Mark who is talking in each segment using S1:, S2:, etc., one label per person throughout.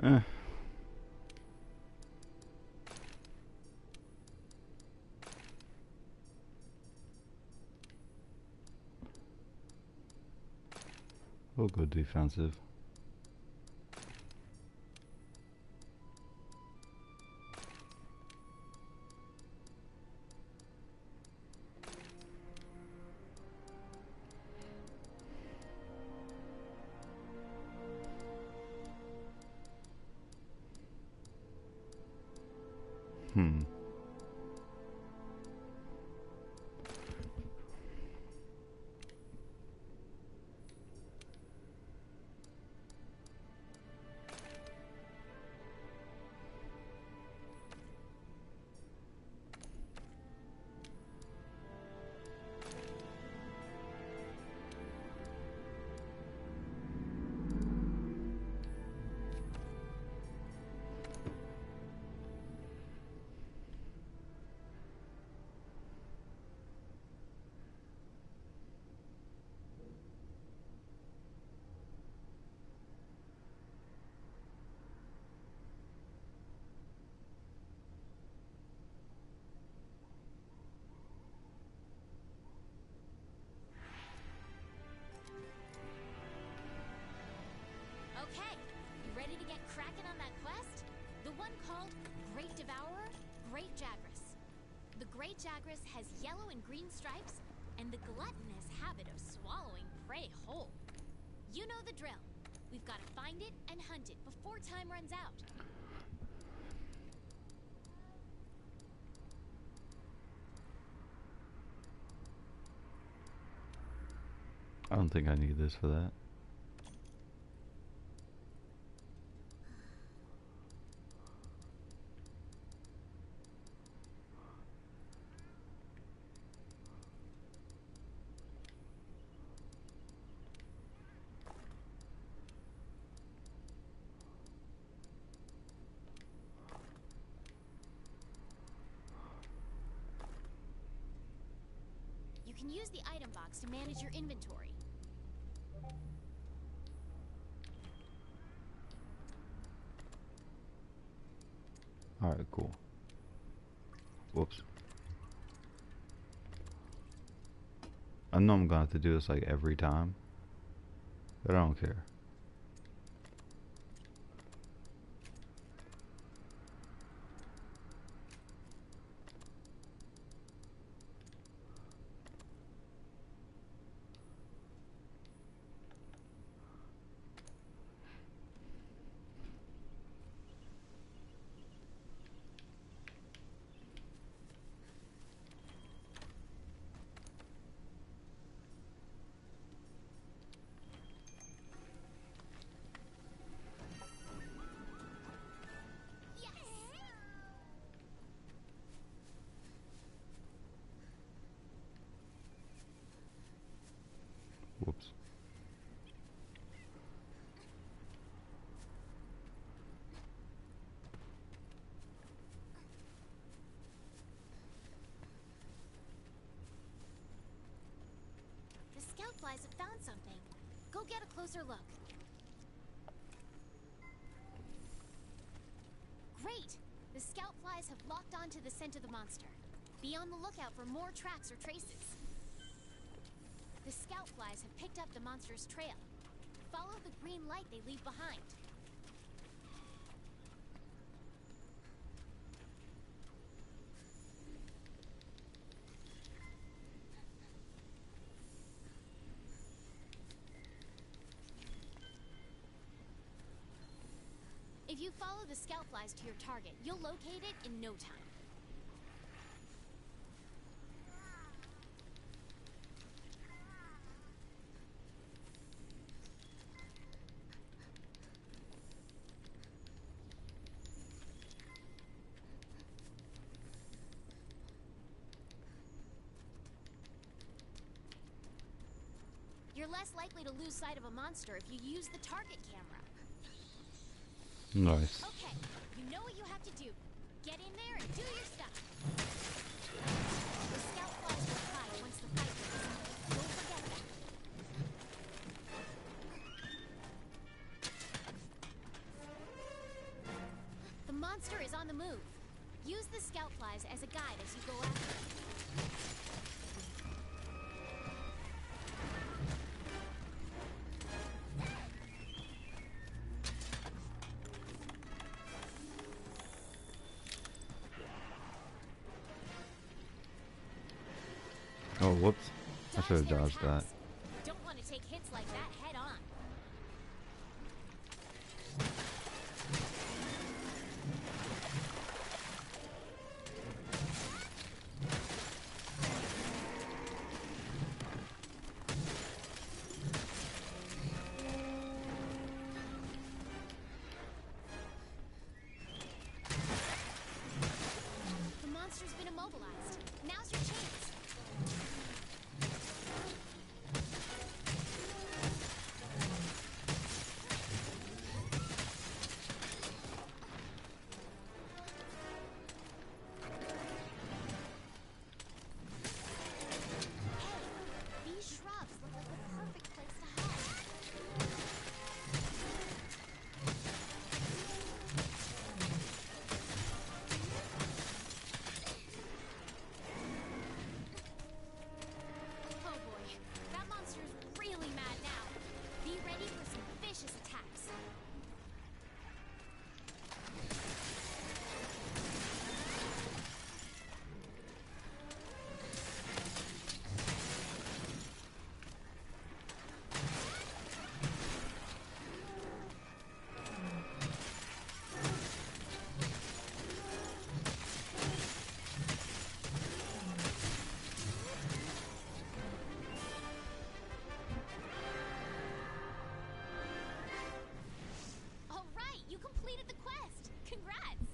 S1: Eh. We'll go defensive. Hmm.
S2: Okay, you ready to get cracking on that quest? The one called Great Devourer, Great Jagras. The Great Jagras has yellow and green stripes, and the gluttonous habit of swallowing prey whole. You know the drill. We've got to find it and hunt it before time runs out.
S1: I don't think I need this for that.
S2: You can use the item box to manage your inventory.
S1: Alright, cool. Whoops. I know I'm gonna have to do this like every time, but I don't care. Whoops.
S2: The scout flies have found something. Go get a closer look. Great! The scout flies have locked onto the scent of the monster. Be on the lookout for more tracks or traces. The scout flies have picked up the monster's trail. Follow the green light they leave behind. If you follow the scout flies to your target, you'll locate it in no time. You're less likely to lose sight of a monster if you use the target camera.
S1: Nice.
S2: Okay, you know what you have to do. Get in there and do your stuff. The scout flies will hide once the fight begins. Don't forget that. on the move. Use the scout flies as a guide as you go after it.
S1: Oh, whoops. I should have
S2: Dodge their
S1: dodged that.
S2: attacks. Don't want to take hits like that head on. The monster's been immobilized. Now's your chance. Hey, these shrubs look like the perfect place to hide. Oh boy, that monster's really mad now. Be ready for some vicious attacks. All right, you completed the quest. Congrats.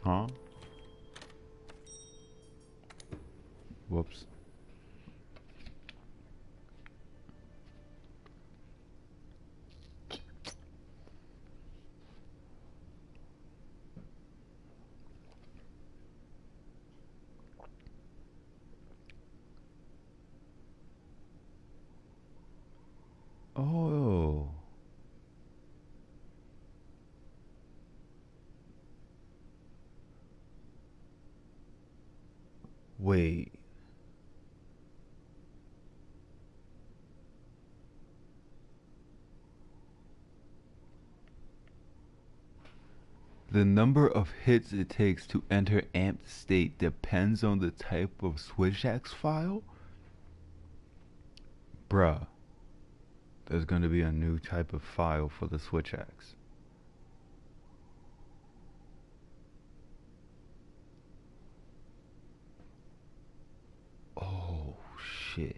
S1: Huh? Whoops. Oh. Wait. The number of hits it takes to enter amped state depends on the type of switch axe file? Bruh. There's gonna be a new type of file for the switch axe. Oh shit.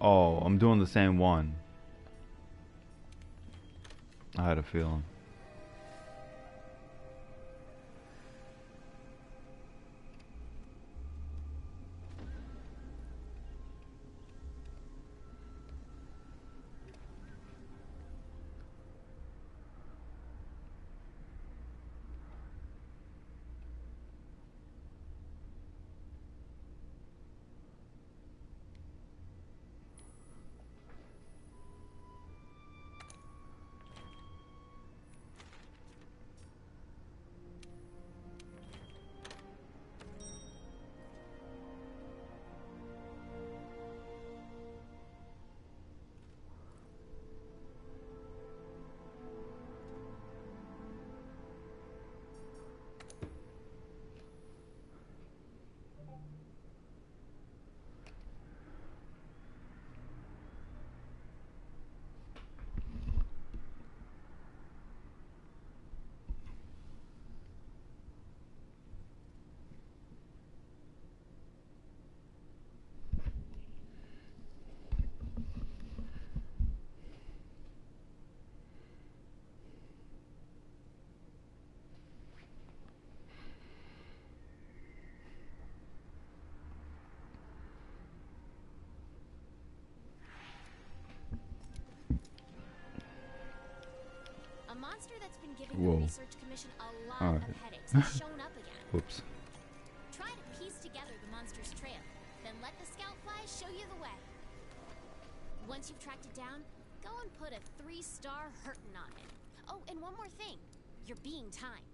S1: Oh, I'm doing the same one. I had a feeling.
S2: giving
S1: Whoa.
S2: the Research Commission a lot
S1: Alright.
S2: of headaches has shown up again.
S1: Whoops.
S2: Try to piece together the monster's trail, then let the scout fly show you the way. Once you've tracked it down, go and put a 3-star hurtin' on it. Oh, and one more thing. You're being timed.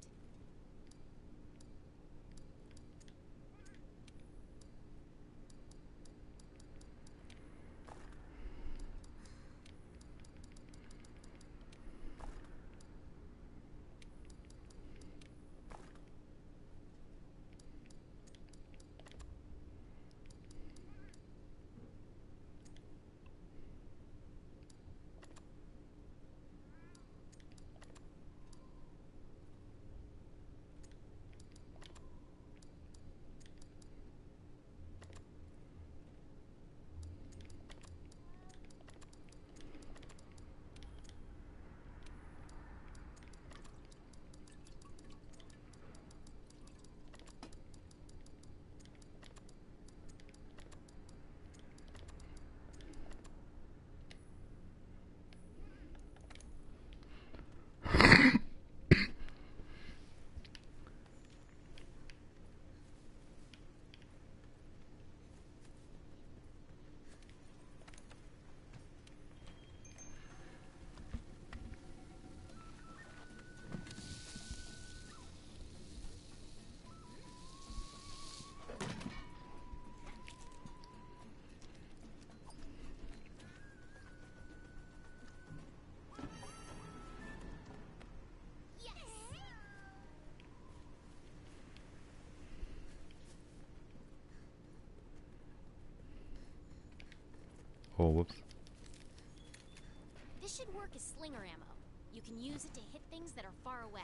S1: Oh, whoops.
S2: This should work as slinger ammo. You can use it to hit things that are far away.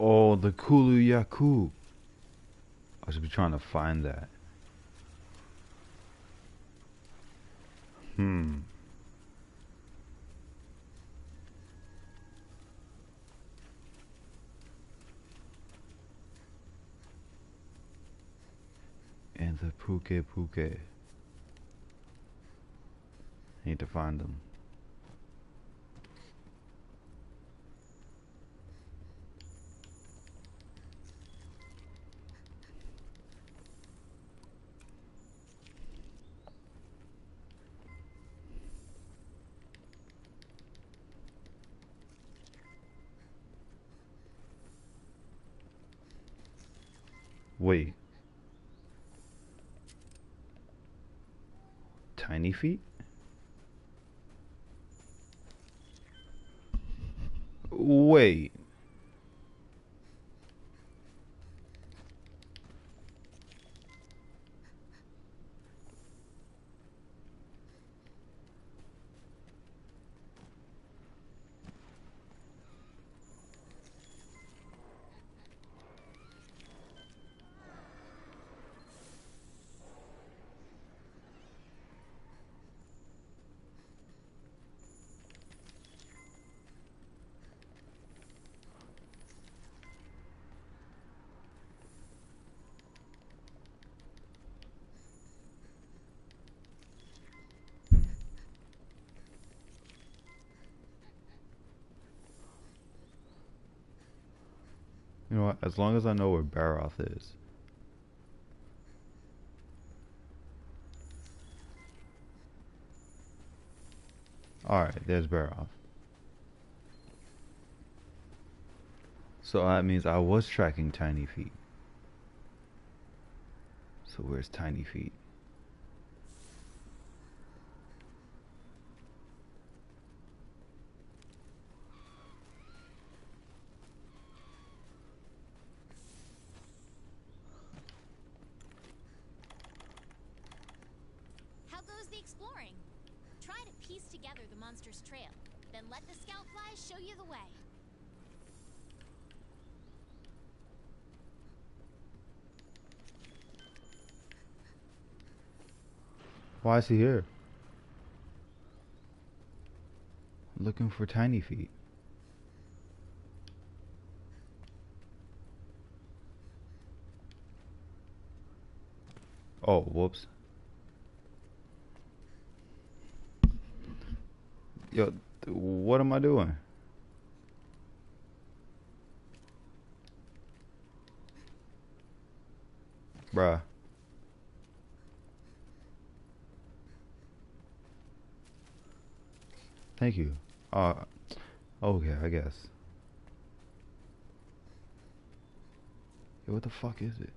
S1: Oh, the Kulu Yaku. I should be trying to find that. Hmm. And the Puke Puke. Need to find them. Wait. Tiny feet? Wait. You know what? As long as I know where Baroth is. Alright, there's Baroth. So that means I was tracking Tiny Feet. So where's Tiny Feet?
S2: How goes the exploring? Try to piece together the monster's trail, Then let the scout flies show you the way.
S1: Why is he here? Looking for tiny feet. Oh, whoops. Yo, what am I doing? Bruh. Thank you. Okay, I guess. Yo, what the fuck is it?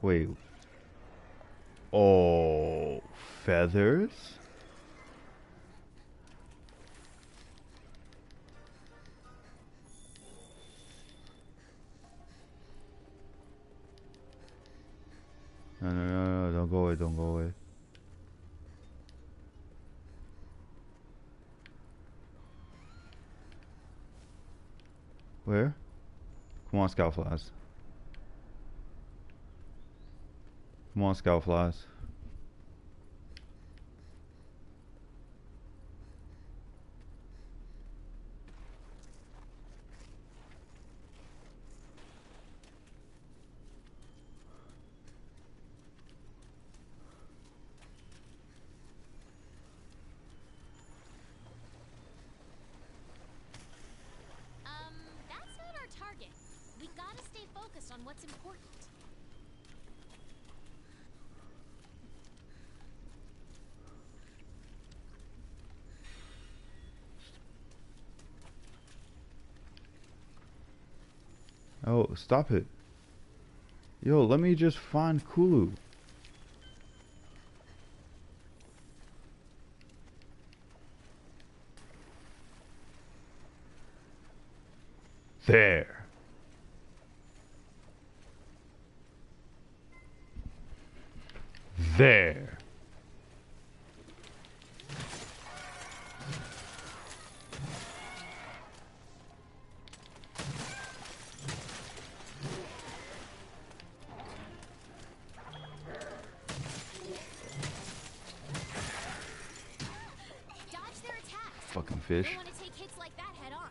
S1: Wait. Oh, feathers? No, don't go away, don't go away. Where? Come on, scout flies. Come on, scout flies.
S2: That's not our target. We gotta stay focused on what's important.
S1: Oh, stop it. Yo, let me just find Kulu. There. There.
S2: Dodge their attacks.
S1: Fucking fish.
S2: Don't want to take hits like that head on.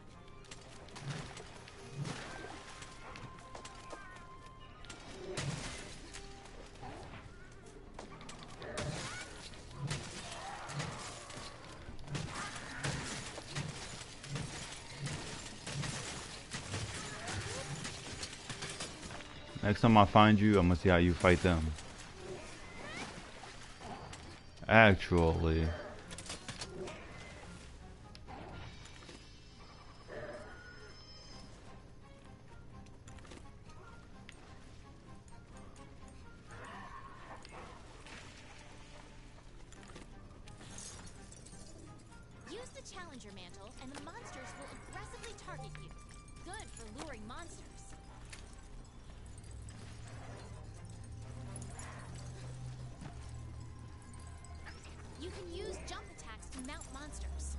S1: Next time I find you, I'm gonna see how you fight them. Actually.
S2: Use the Challenger Mantle, and the monsters will aggressively target you. Good for luring monsters. You can use jump attacks to mount monsters.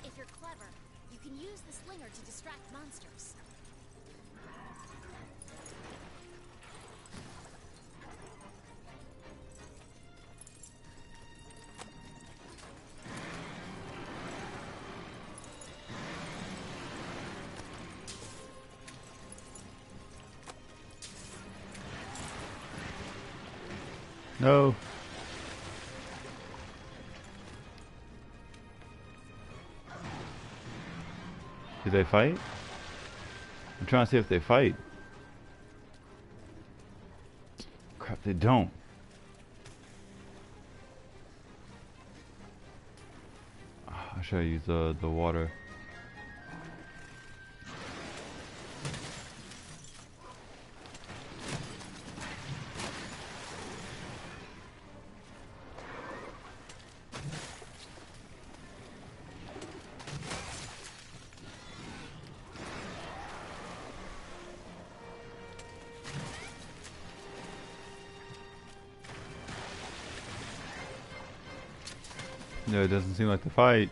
S2: If you're clever, you can use the slinger to distract monsters.
S1: No. Do they fight? I'm trying to see if they fight. they don't. I should use the water. No, it doesn't seem like the fight.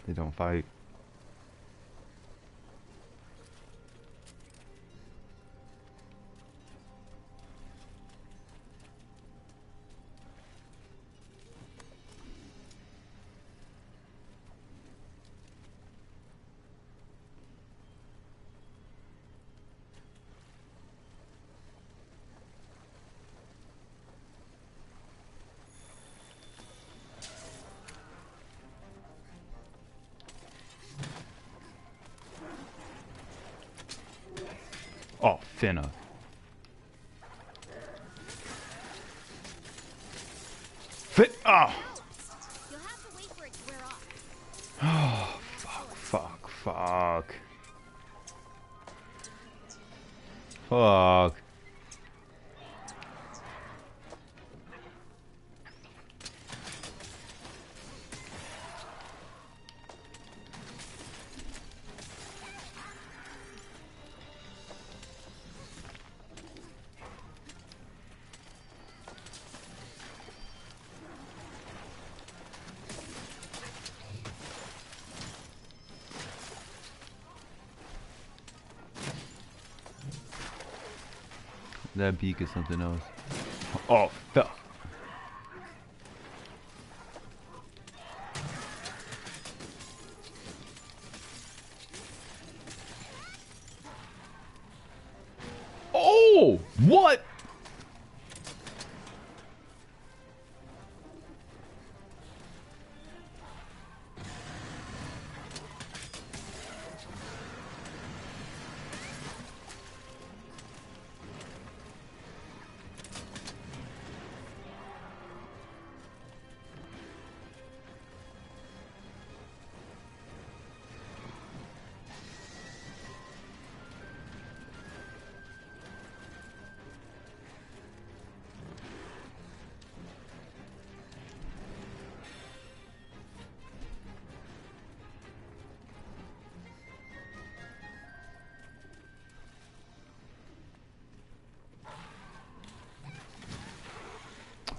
S1: They don't fight. Oh, Finna. Oh!
S2: You'll have to wait for it to wear off.
S1: Oh, fuck. Fuck. That beak is something else. Oh, fuck. Oh, what?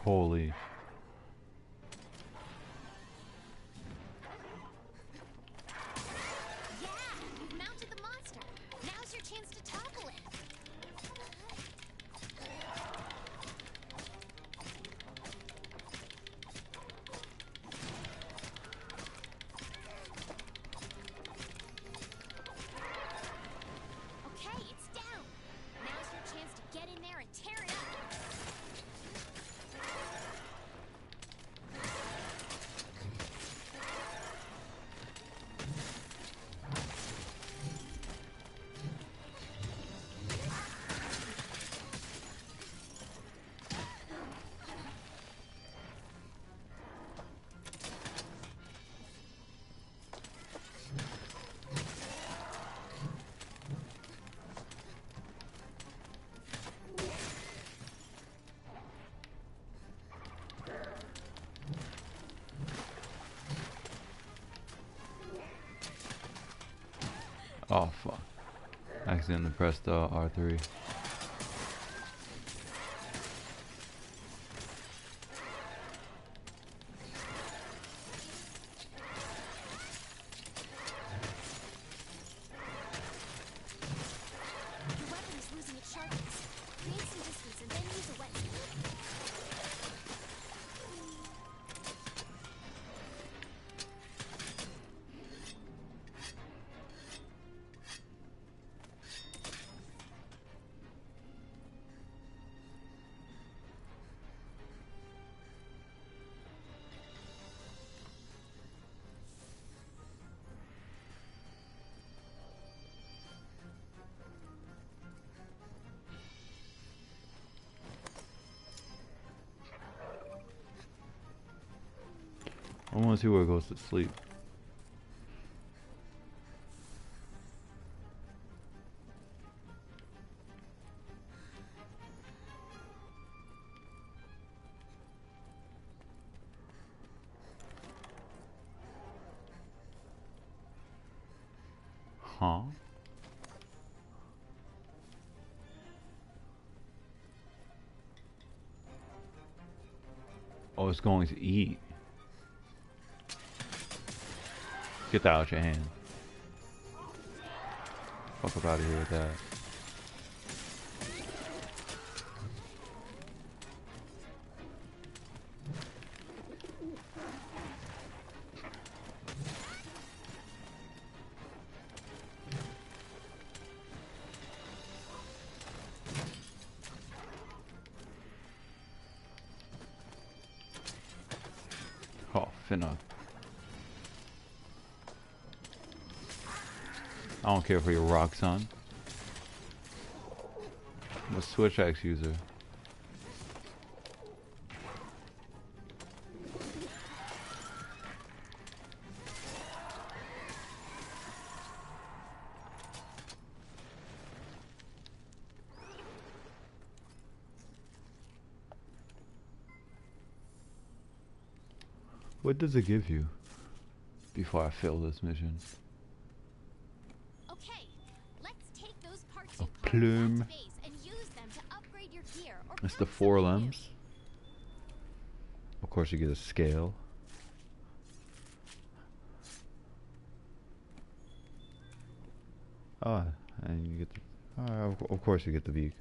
S1: Holy.
S2: Yeah, you've mounted the monster. Now's your chance to topple it. Okay, it's down. Now's your chance to get in there and tear it up.
S1: Oh, fuck. I accidentally pressed R3.
S2: Your weapon is losing its sharpness. Create some distance and then use a wet spell.
S1: I want to see where it goes to sleep. Huh? Oh, it's going to eat. Get that out your hand. Fuck up out of here with that. Oh, finna. I don't care for your rock, son. I'm a Switch X user. What does it give you before I fail this mission?
S2: Okay, let's take those parts
S1: A
S2: you carved
S1: plume.
S2: back to base and use them to upgrade your gear or
S1: It's the
S2: craft
S1: four
S2: something new.
S1: limbs. Of course, you get a scale. Ah, and you get the. Of course, you get the beak.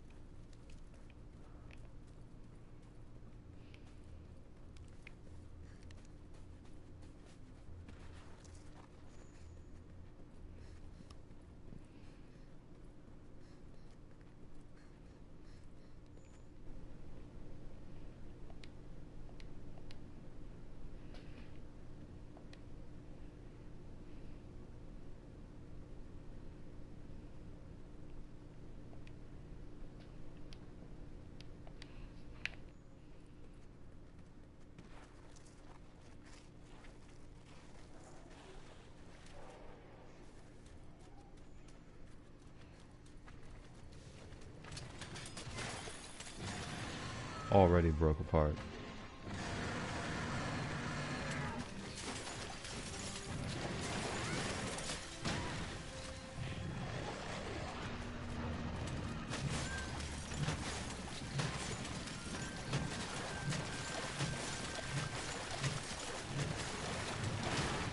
S1: Already broke apart.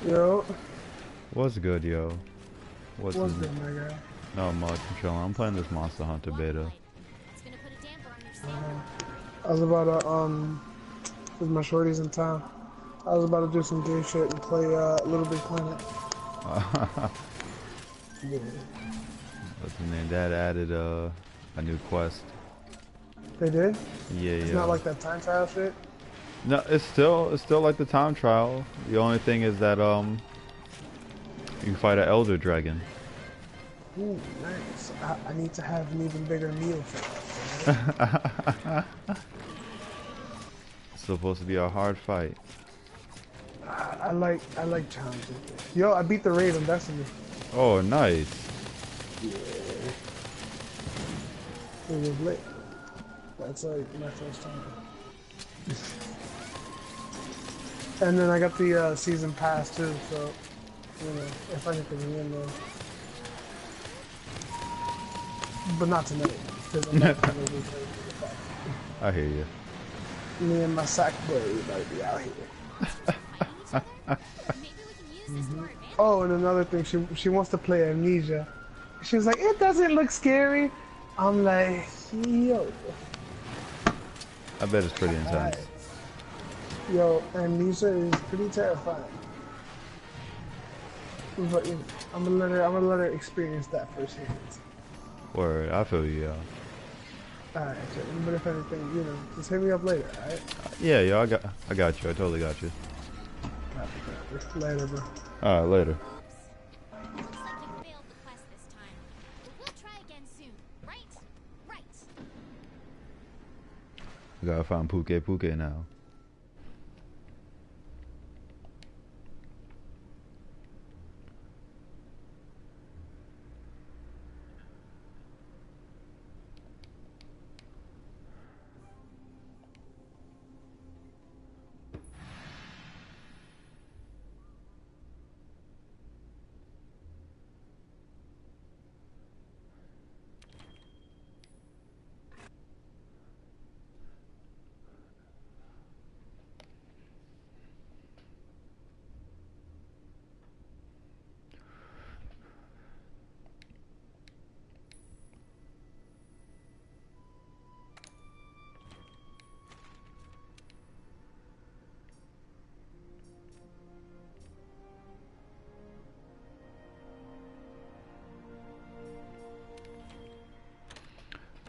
S3: Yo,
S1: What's good, yo?
S3: what's
S1: his-
S3: good, my guy?
S1: No, much. I'm chilling. I'm playing this Monster Hunter
S2: One
S1: beta.
S2: light. It's gonna put a damper on your sail.
S3: I was about to, with my shorties in town, I was about to do some gay shit and play, Little Big Planet. Yeah.
S1: What's his name? Dad added a new quest.
S3: They did?
S1: Yeah,
S3: It's
S1: yeah.
S3: not like that time trial shit?
S1: No, it's still like the time trial. The only thing is that you can fight an elder dragon.
S3: Ooh, nice. I need to have an even bigger meal for that.
S1: It's supposed to be a hard fight.
S3: I like challenges. Yo, I beat the raid on Destiny.
S1: Oh, nice.
S3: It was lit. That's like my first time. And then I got the season pass too, so you know, if I can get in there. But not tonight, because I'm not gonna be playing the back.
S1: I hear you.
S3: Me and my sack boy might be out here.
S2: Fighting each other? Maybe we can use this to our advantage.
S3: Oh, and another thing, she wants to play Amnesia. She was like, it doesn't look scary. I'm like, yo.
S1: I bet it's pretty intense.
S3: Alright. Yo, Amnesia is pretty terrifying. But you know, I'm gonna let her experience that firsthand.
S1: Word, I feel you, yo.
S3: Alright, but if anything, you know, just hit me up later, alright?
S1: Yeah, yo, I got you. I totally got you.
S3: Later, bro.
S1: Alright, later.
S2: Looks like you failed the quest this time. But we'll try again soon, right? Right.
S1: I gotta find Puke now.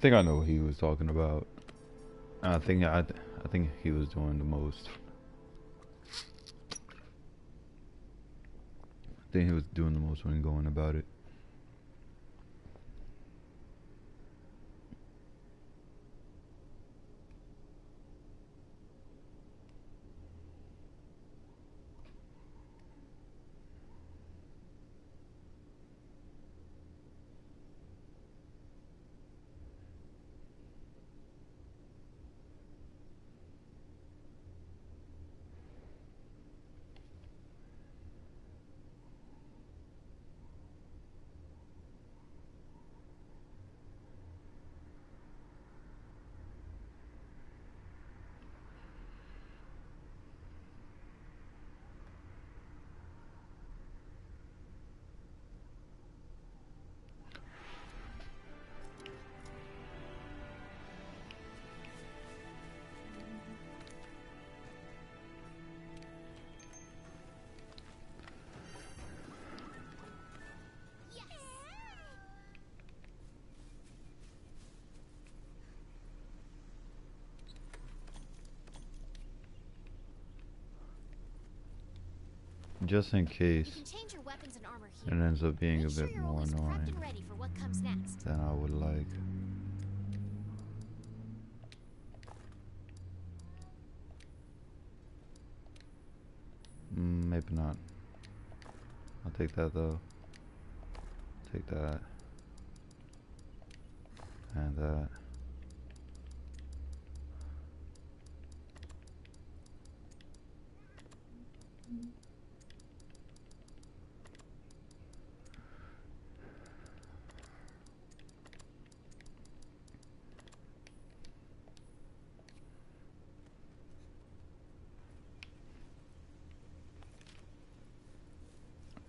S1: think I know what he was talking about. I think he was doing the most. I think he was doing the most when going about it. Just in
S2: You
S1: case
S2: can change your weapons and armor
S1: it
S2: here.
S1: ends up being
S2: Make
S1: a
S2: sure
S1: bit
S2: you're
S1: more
S2: always prepped
S1: annoying
S2: and ready for what comes next.
S1: than I would like. Maybe not. I'll take that though. Take that. And that.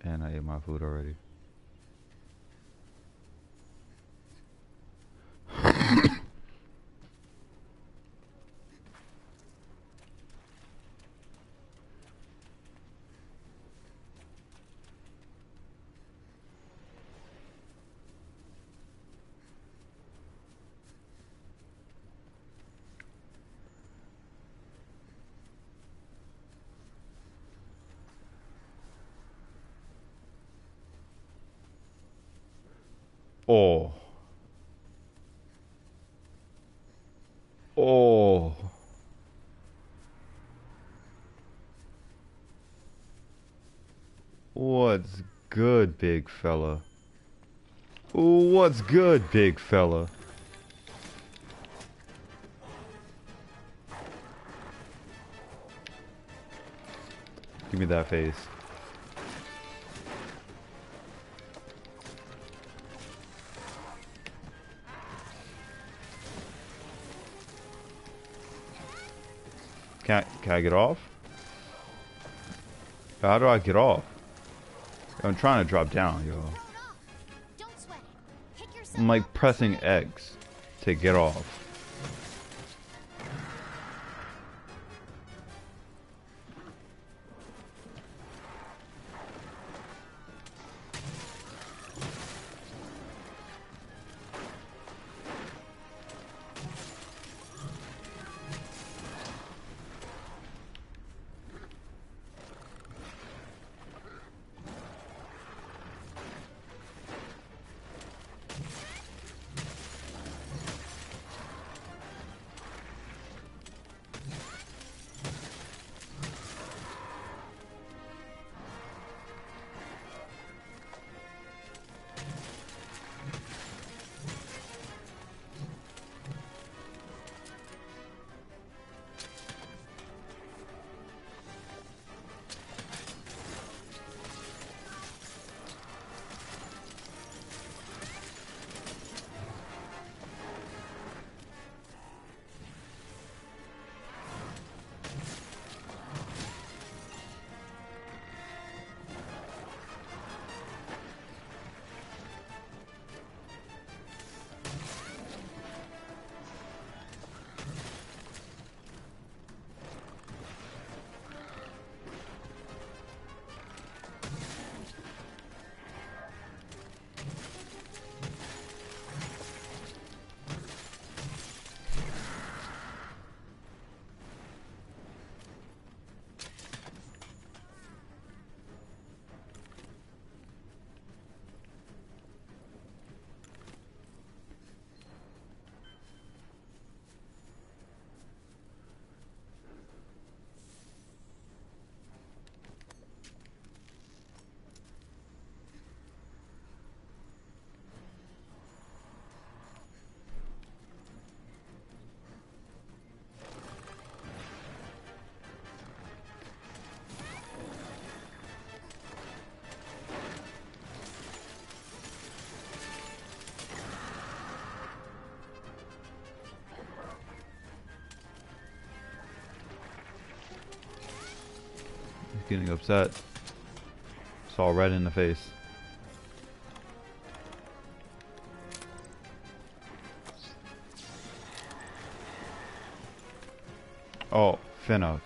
S1: And I ate my food already. Oh. Oh. What's good, big fella? What's good, big fella? Give me that face. Can I get off? How do I get off? I'm trying to drop down, yo.
S2: Don't sweat it. Pick yourself
S1: I'm like
S2: up.
S1: pressing X to get off. getting upset. It's all red in the face. Oh, Finna.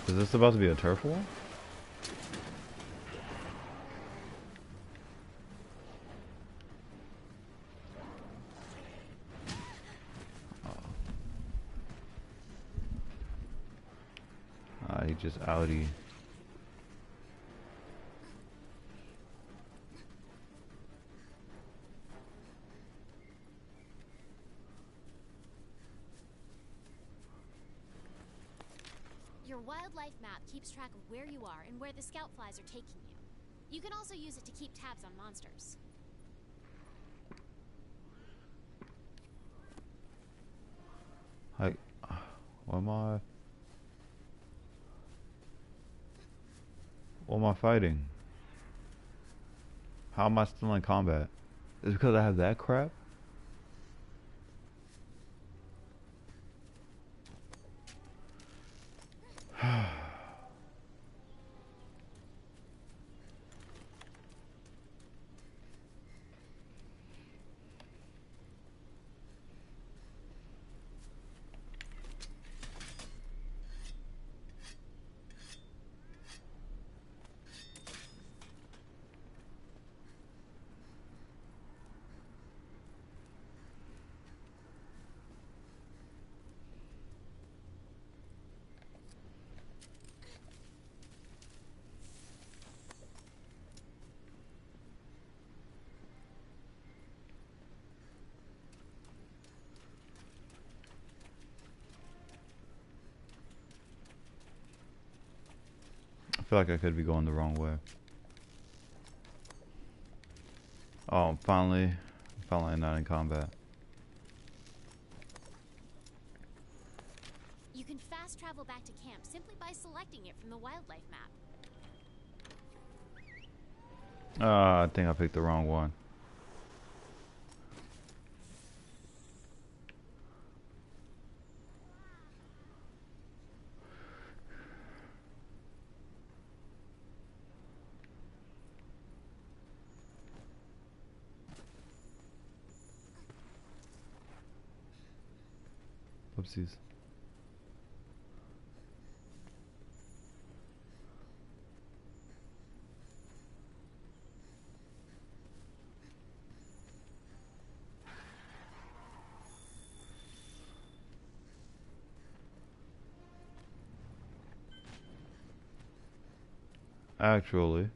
S1: Is this about to be a turf war? He just outie.
S2: Your wildlife map keeps track of where you are and where the scout flies are taking you. You can also use it to keep tabs on monsters.
S1: Like, what am I? What am I fighting? How am I still in combat? Is it because I have that crap? I feel like I could be going the wrong way. Oh, finally I'm not in combat.
S2: You can fast travel back to camp simply by selecting it from the wildlife map.
S1: I think I picked the wrong one. Oopsies. Actually,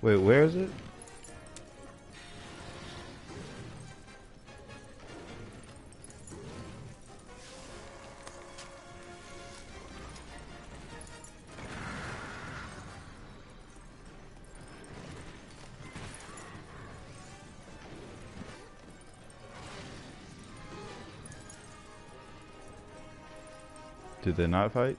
S1: wait, where is it? Did they not fight?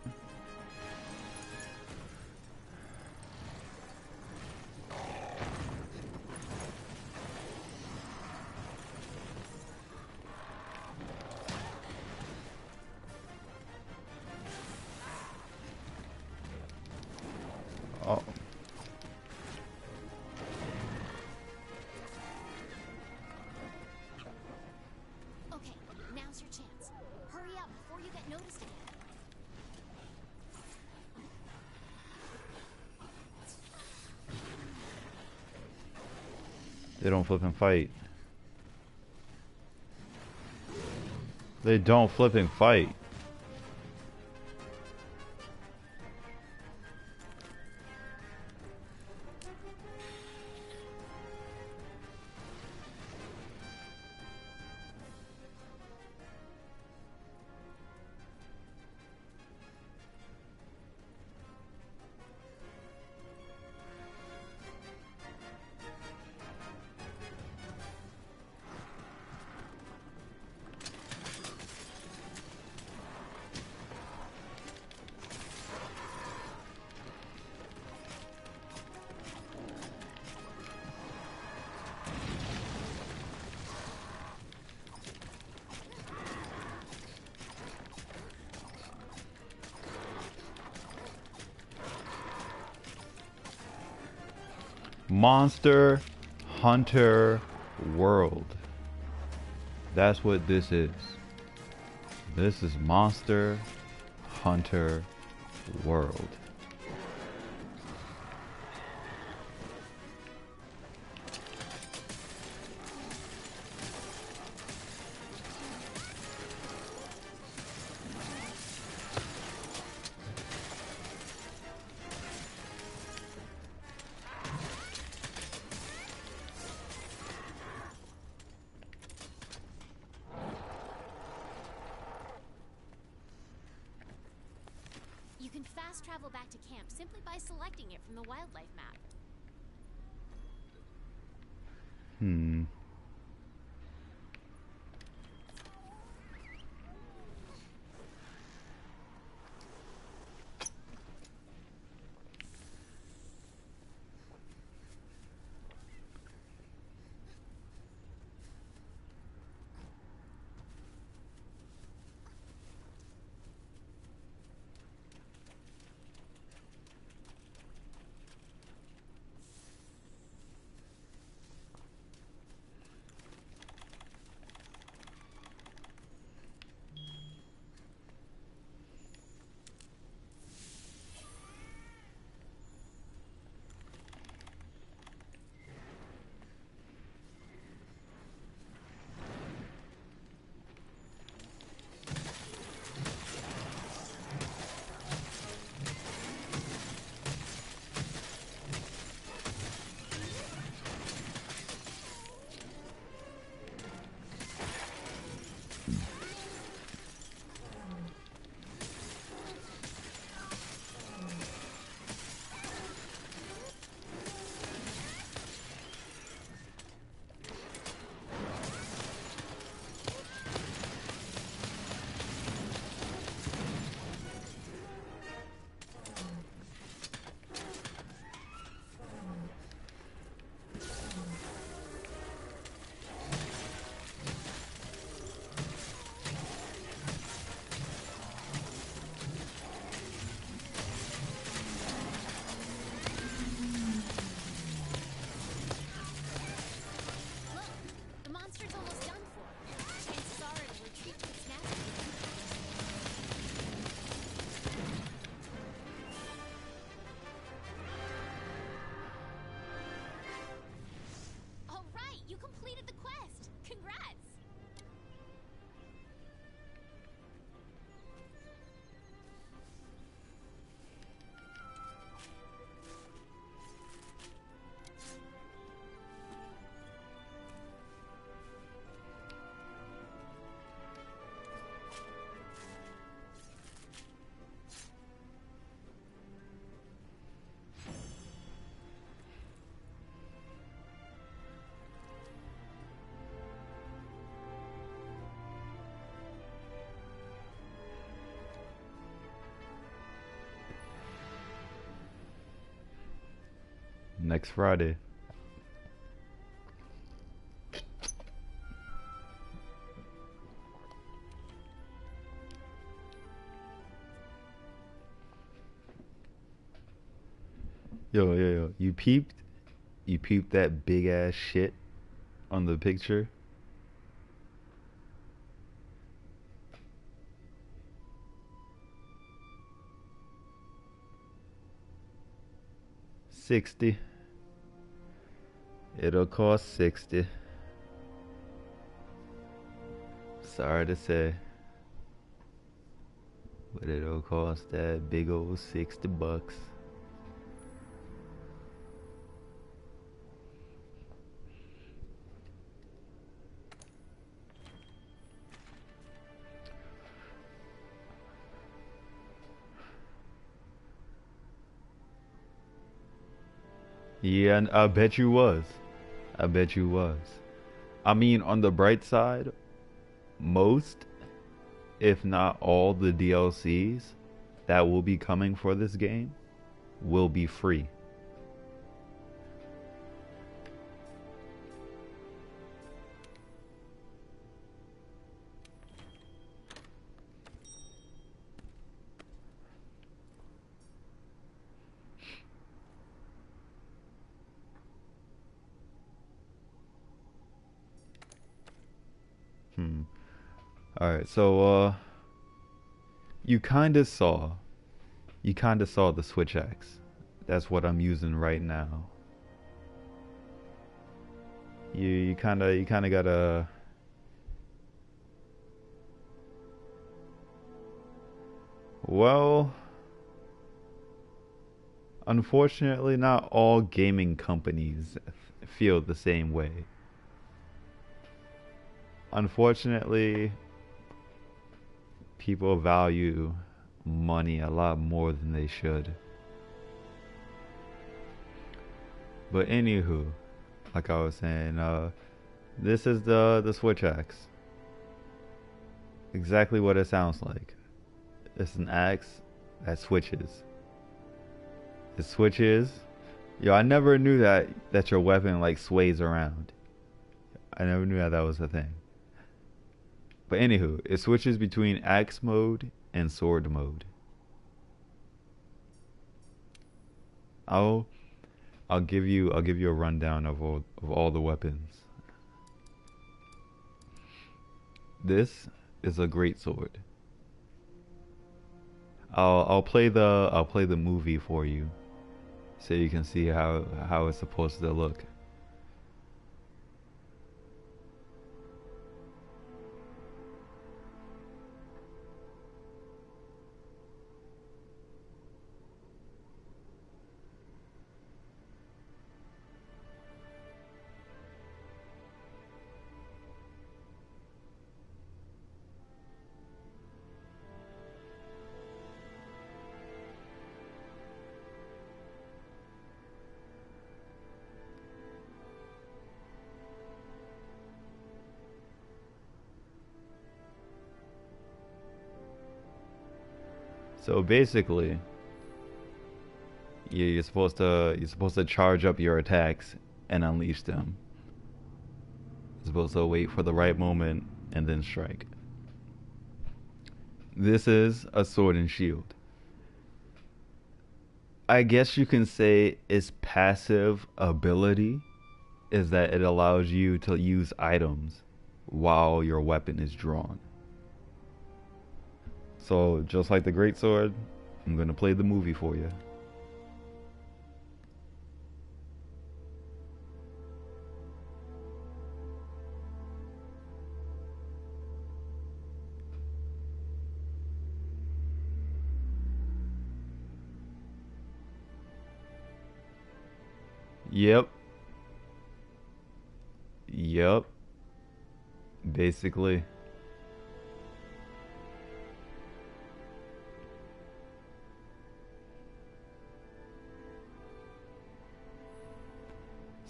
S1: Oh.
S2: Okay, now's your chance. Hurry up before you get noticed again.
S1: They don't flip and fight. They don't flip and fight. Monster Hunter World. That's what this is. This is Monster Hunter World.
S2: You can fast travel back to camp simply by selecting it from the wildlife map.
S1: Hmm. Next Friday. Yo. You peeped that big ass shit on the picture? $60. It'll cost $60. Sorry to say. But it'll cost that big old $60. Yeah, and I bet you was. I bet you was. I mean, on the bright side, most, if not all, the DLCs that will be coming for this game will be free. Alright, so you kinda saw the Switch Axe. That's what I'm using right now. You kinda gotta well, unfortunately not all gaming companies feel the same way. Unfortunately, people value money a lot more than they should. But anywho, like I was saying, this is the Switch Axe. Exactly what it sounds like. It's an axe that switches. It switches. Yo, I never knew that your weapon like sways around. I never knew that was a thing. But anywho, it switches between axe mode and sword mode. I'll give you a rundown of all the weapons. This is a great sword. I'll play the movie for you, so you can see how it's supposed to look. So basically, you're supposed to charge up your attacks and unleash them. You're supposed to wait for the right moment and then strike. This is a sword and shield. I guess you can say its passive ability is that it allows you to use items while your weapon is drawn. So just like the greatsword, I'm gonna play the movie for you. Yep. Basically.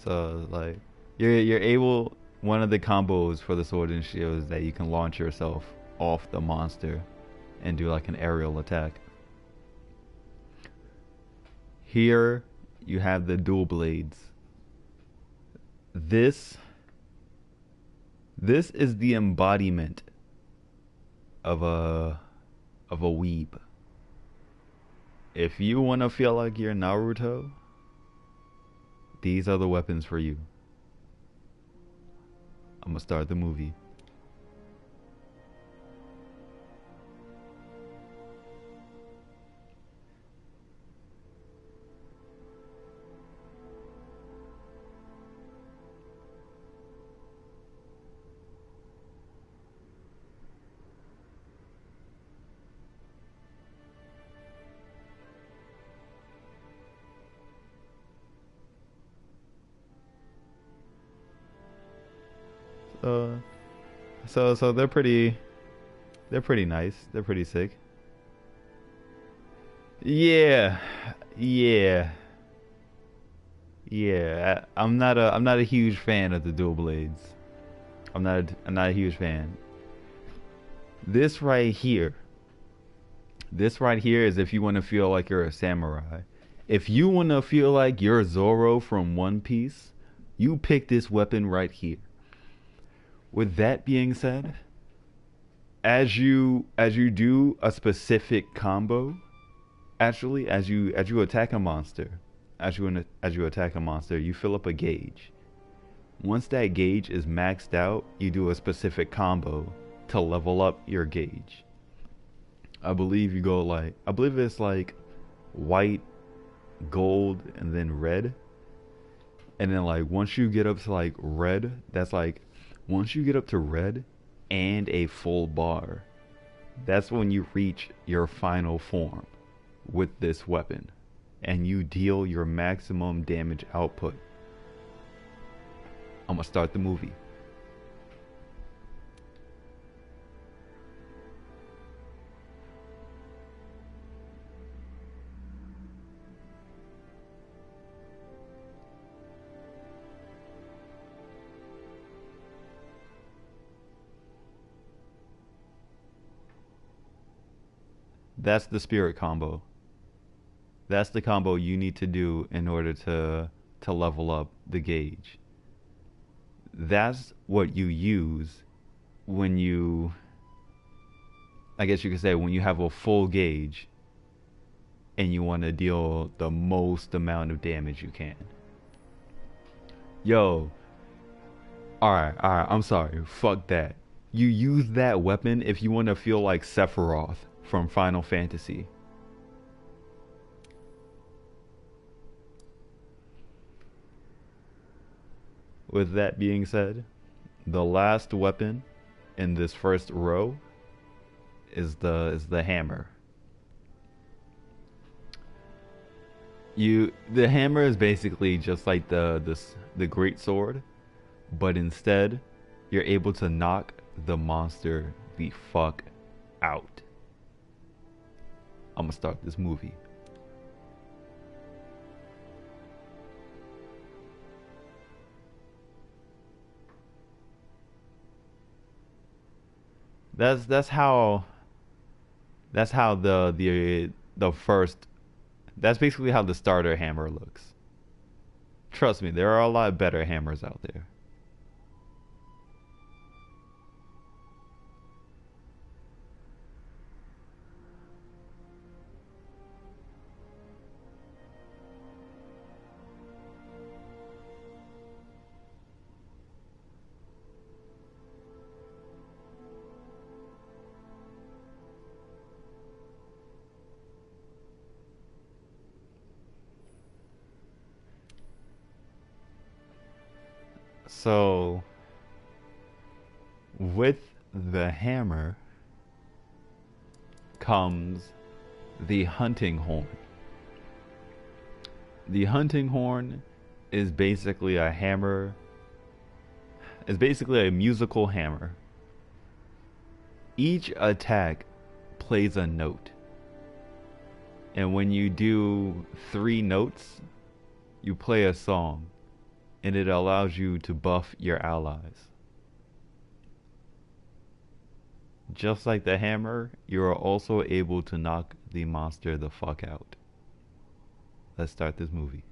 S1: So like you're able, one of the combos for the sword and shield is that you can launch yourself off the monster and do like an aerial attack. Here you have the dual blades. This this is the embodiment of a weeb. If you want to feel like you're Naruto, these are the weapons for you. I'm gonna start the movie. Uh, so they're pretty nice. They're pretty sick. Yeah, yeah, yeah. I'm not a huge fan of the dual blades. I'm not a huge fan. This right here, this right here is if you want to feel like you're a samurai. If you want to feel like you're Zoro from One Piece, you pick this weapon right here. With that being said, as you do a specific combo, actually as you attack a monster, as you attack a monster, you fill up a gauge. Once that gauge is maxed out, you do a specific combo to level up your gauge. I believe you go like I believe it's like white, gold, and then red. And then like once you get up to like red, that's like once you get up to red and a full bar, that's when you reach your final form with this weapon and you deal your maximum damage output. I'm gonna start the movie. That's the spirit combo. That's the combo you need to do in order to level up the gauge. That's what you use when you, I guess you could say, when you have a full gauge and you want to deal the most amount of damage you can. Yo, alright, I'm sorry. Fuck that. You use that weapon if you want to feel like Sephiroth from Final Fantasy. With that being said, the last weapon in this first row is the hammer. The hammer is basically just like the great sword, but instead you're able to knock the monster the fuck out. I'm gonna start this movie. That's how the first, that's basically how the starter hammer looks. Trust me, there are a lot better hammers out there. So with the hammer comes the hunting horn. The hunting horn is basically a hammer. It's basically a musical hammer. Each attack plays a note. And when you do 3 notes, you play a song. And it allows you to buff your allies. Just like the hammer, you are also able to knock the monster the fuck out. Let's start this movie.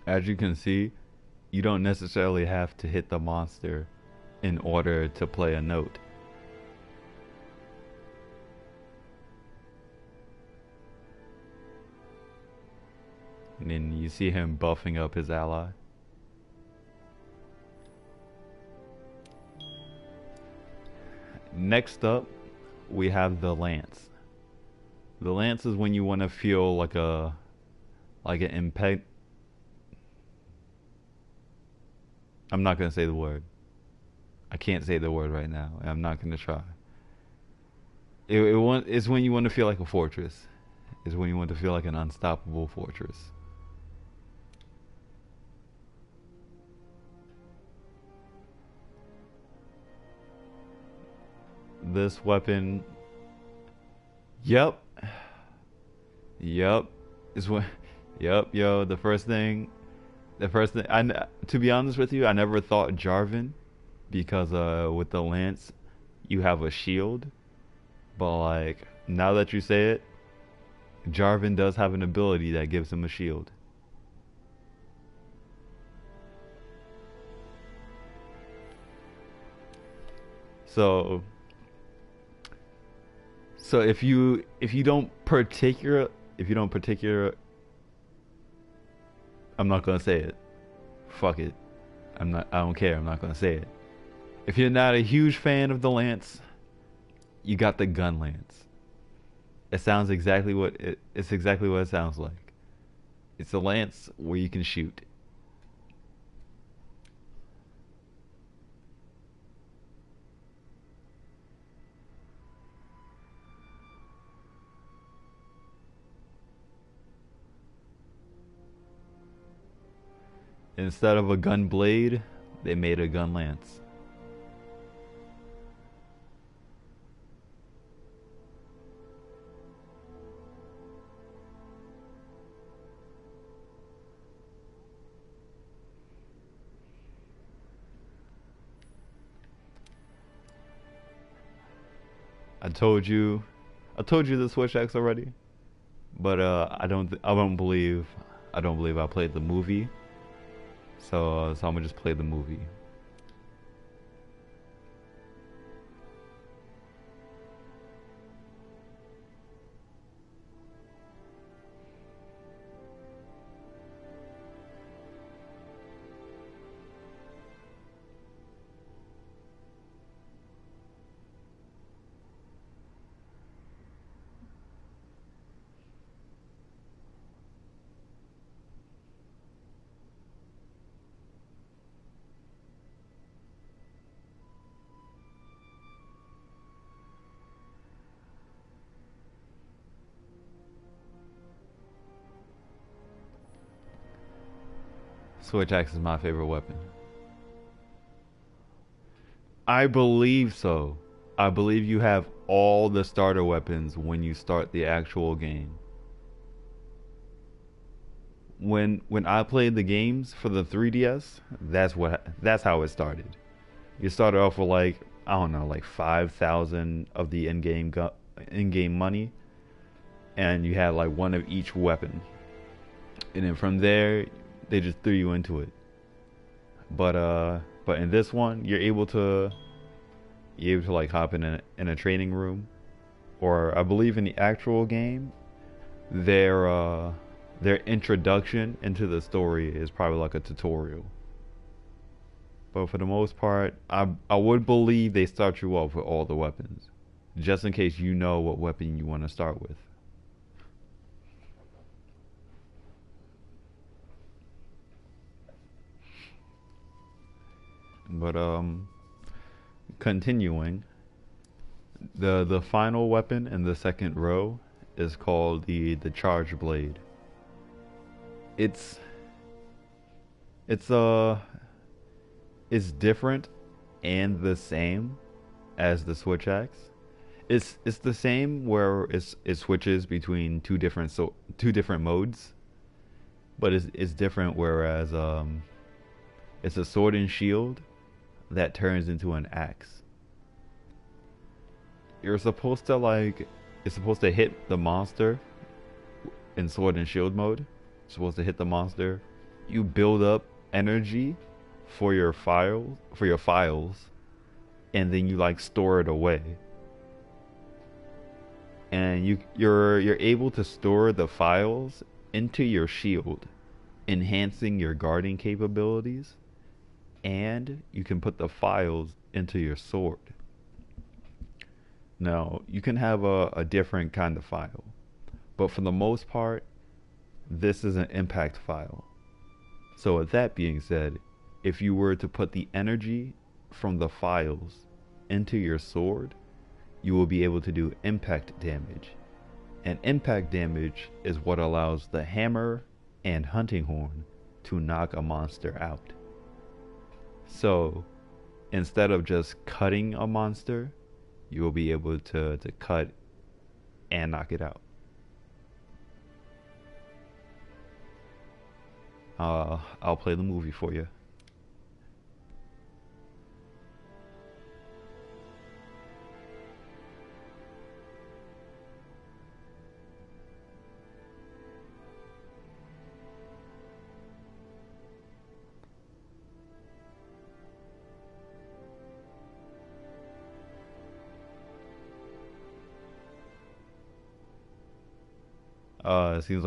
S1: As you can see, you don't necessarily have to hit the monster in order to play a note. And then you see him buffing up his ally. Next up, we have the lance. The lance is when you want to feel like an impact. I'm not gonna say the word. I can't say the word right now. I'm not gonna try. It's when you want to feel like a fortress. It's when you want to feel like an unstoppable fortress. This weapon. Yep. Yep. Is what. Yep, yo. The first thing. To be honest with you, I never thought Jarvan, because with the lance, you have a shield. But like now that you say it, Jarvan does have an ability that gives him a shield. So if you don't particular, I'm not gonna say it. Fuck it. I don't care. I'm not gonna say it. If you're not a huge fan of the lance, you got the gun lance. It's exactly what it sounds like. It's a lance where you can shoot. Instead of a gun blade, they made a gun lance. I told you the Switch X already, but I don't believe I played the movie. So I'm gonna just play the movie. Switch X is my favorite weapon. I believe so. I believe you have all the starter weapons when you start the actual game. When I played the games for the 3DS, that's how it started. You started off with like, I don't know, like 5,000 of the in-game money, and you had like one of each weapon. And then from there, they just threw you into it. But in this one, you're able to like hop in a training room, or I believe in the actual game, their introduction into the story is probably like a tutorial. But for the most part, I would believe they start you off with all the weapons, just in case you know what weapon you want to start with. But continuing, the final weapon in the second row is called the Charge Blade. It's different and the same as the Switch Axe. It's the same where it switches between two different modes, but it's different, whereas it's a sword and shield that turns into an axe. It's supposed to hit the monster in sword and shield mode. You're supposed to hit the monster. you build up energy for your files, and then you like store it away. And you're able to store the files into your shield, enhancing your guarding capabilities, and you can put the files into your sword. Now, you can have a different kind of file, but for the most part, this is an impact file. So with that being said, if you were to put the energy from the files into your sword, you will be able to do impact damage. And impact damage is what allows the hammer and hunting horn to knock a monster out. So instead of just cutting a monster, you will be able to cut and knock it out. I'll play the movie for you. It seems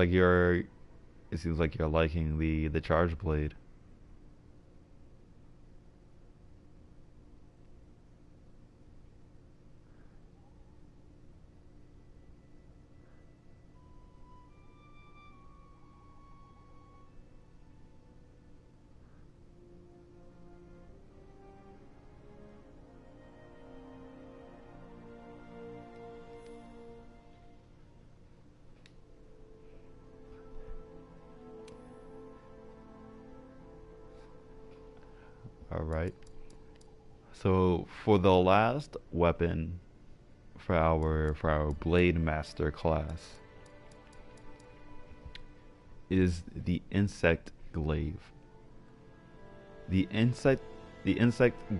S1: like you're liking the charge blade. All right. So for the last weapon for our Blade Master class is the Insect Glaive. The insect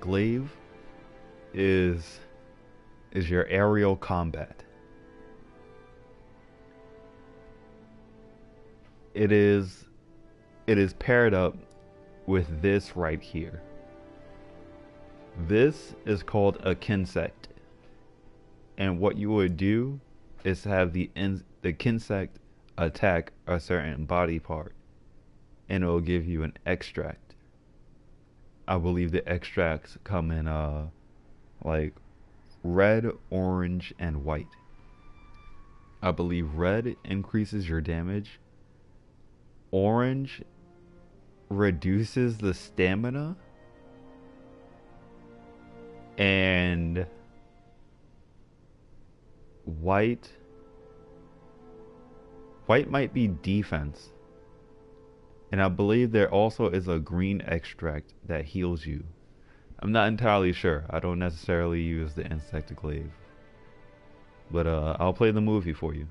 S1: glaive is your aerial combat. It is paired up with this right here. This is called a Kinsect, and what you would do is have the Kinsect attack a certain body part, and it will give you an extract. I believe the extracts come in like red, orange, and white. I believe red increases your damage. Orange reduces the stamina. And white might be defense. And I believe there also is a green extract that heals you. I'm not entirely sure. I don't necessarily use the Insect Glaive. But I'll play the movie for you.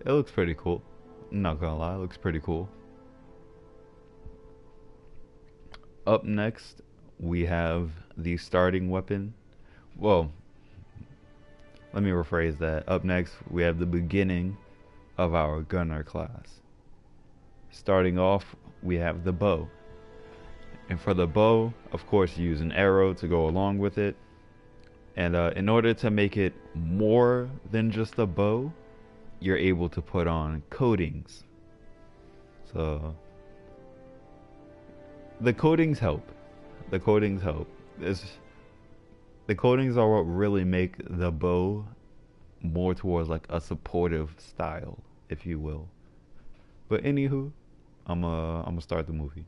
S1: It looks pretty cool. I'm not gonna lie, it looks pretty cool. Up next, we have the starting weapon. Well, let me rephrase that. Up next, we have the beginning of our gunner class. Starting off, we have the bow. And for the bow, of course, you use an arrow to go along with it. And in order to make it more than just a bow, you're able to put on coatings. So the coatings help. The coatings help. The coatings are what really make the bow more towards like a supportive style, if you will. But anywho, I'm gonna start the movie.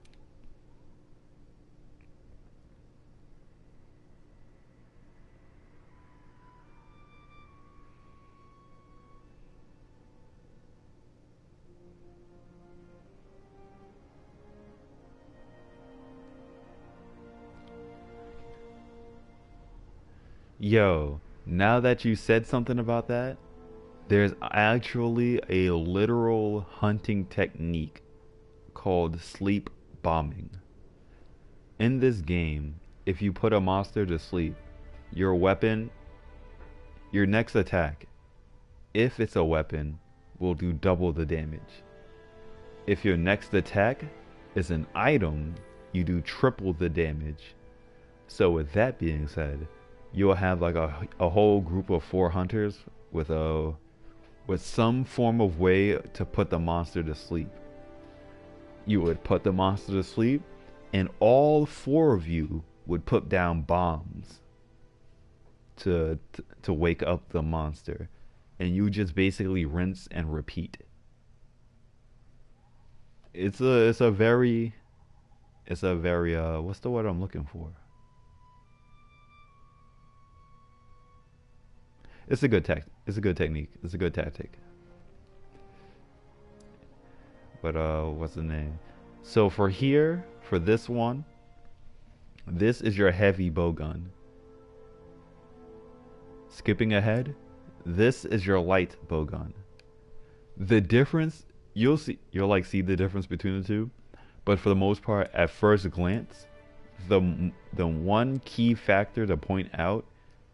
S1: Yo, now that you said something about that, there's actually a literal hunting technique called sleep bombing. In this game, if you put a monster to sleep, your weapon, your next attack, if it's a weapon, will do double the damage. If your next attack is an item, you do triple the damage. So with that being said, you'll have like a whole group of 4 hunters with a with some form of way to put the monster to sleep. You would put the monster to sleep, and all 4 of you would put down bombs to wake up the monster, and you just basically rinse and repeat. It's a very what's the word I'm looking for? It's a good technique. It's a good tactic. But what's the name? So for here, for this one, this is your heavy bowgun. Skipping ahead, this is your light bowgun. The difference, you'll like see the difference between the two, but for the most part, at first glance, the one key factor to point out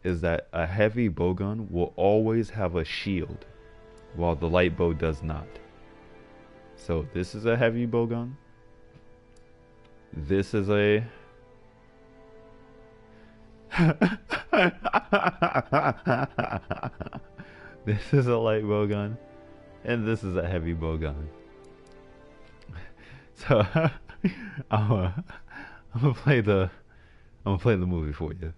S1: is that a heavy bowgun will always have a shield, while the light bow does not. So this is a heavy bowgun. This is a this is a light bowgun, and this is a heavy bowgun. So I'm gonna, I'm gonna play the I'm gonna play the movie for you.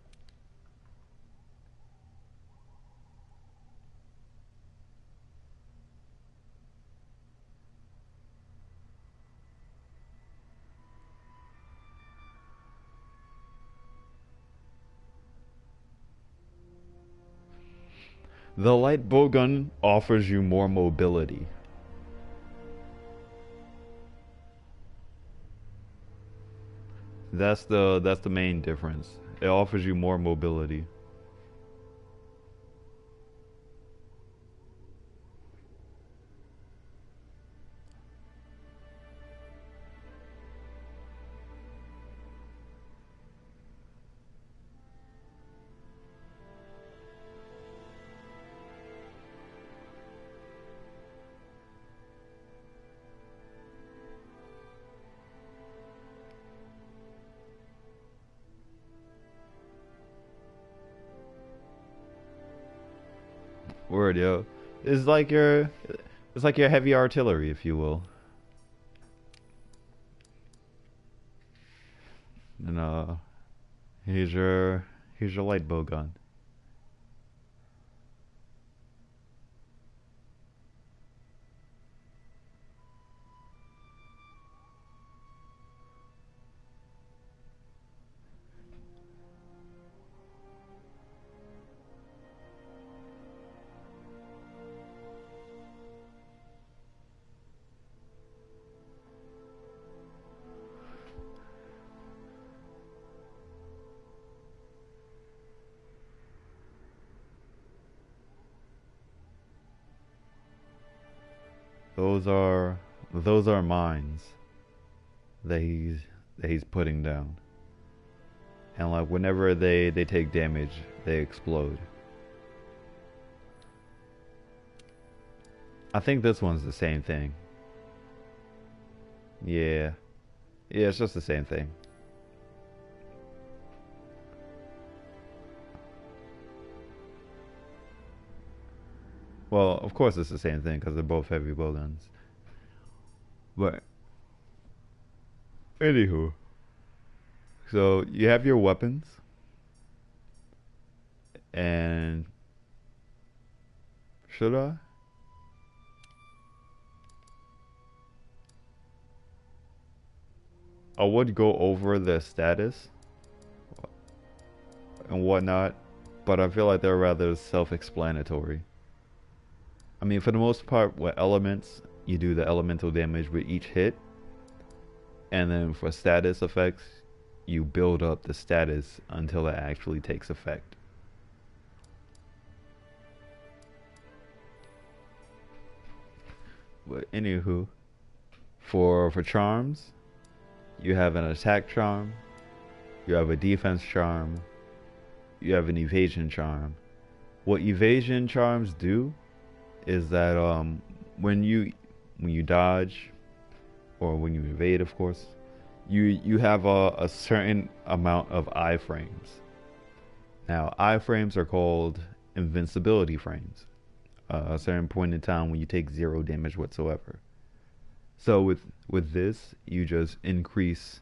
S1: The light bowgun offers you more mobility. That's the main difference. It offers you more mobility. Word, yo. It's like your it's like your heavy artillery, if you will. And here's your here's your light bowgun. Those are those are mines that he's putting down. And like whenever they take damage, they explode. I think this one's the same thing. Yeah. Yeah, it's just the same thing. Well, of course it's the same thing because they're both heavy bowguns. But anywho, so you have your weapons. And should I? I would go over the status and whatnot, but I feel like they're rather self-explanatory. I mean, for the most part, with elements, you do the elemental damage with each hit, and then for status effects, you build up the status until it actually takes effect. But anywho, for charms, you have an attack charm, you have a defense charm, you have an evasion charm. What evasion charms do is that when you dodge or when you evade, of course, you have a certain amount of iframes. Now, iframes are called invincibility frames. A certain point in time when you take 0 damage whatsoever. So with this, you just increase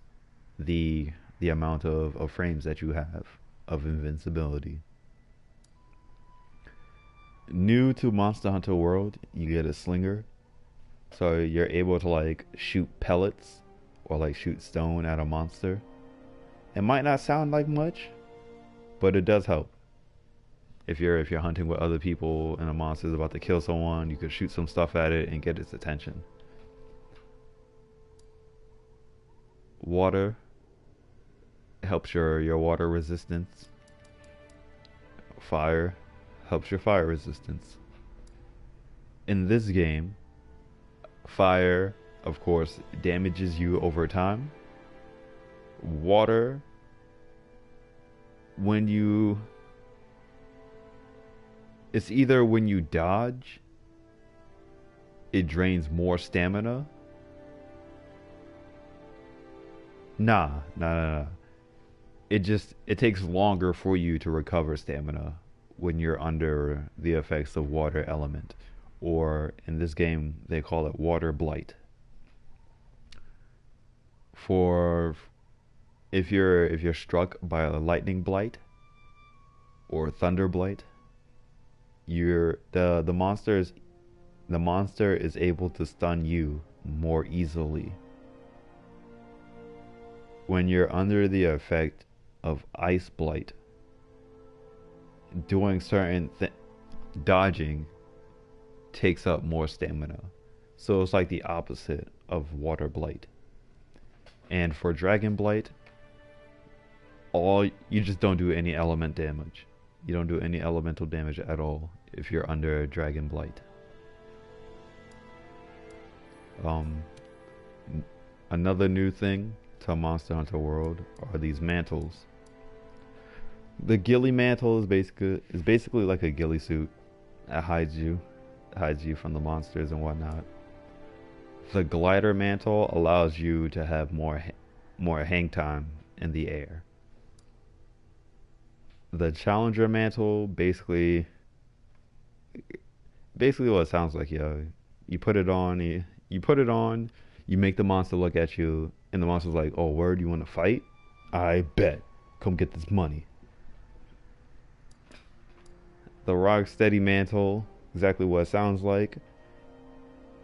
S1: the amount of frames that you have of invincibility. New to Monster Hunter World, you get a slinger. So you're able to like shoot pellets or like shoot stone at a monster. It might not sound like much, but it does help. If you're hunting with other people and a monster is about to kill someone, you could shoot some stuff at it and get its attention. Water helps your water resistance. Fire helps your fire resistance. In this game, fire, of course, damages you over time. Water, it's either when you dodge, it drains more stamina. Nah. It takes longer for you to recover stamina when you're under the effects of water element. Or in this game, they call it water blight. If you're struck by a lightning blight or thunder blight, the monster is able to stun you more easily. When you're under the effect of ice blight, doing certain dodging takes up more stamina. So it's like the opposite of water blight. And for dragon blight, you just don't do any element damage. You don't do any elemental damage at all if you're under dragon blight. Another new thing to Monster Hunter World are these mantles. The ghillie mantle is basically like a ghillie suit that hides you from the monsters and whatnot. The glider mantle allows you to have more hang time in the air. The challenger mantle basically what it sounds like, yo. You put it on, you make the monster look at you, and the monster's like, "Oh, word, you want to fight? I bet. Come get this money." The Rocksteady mantle, exactly what it sounds like.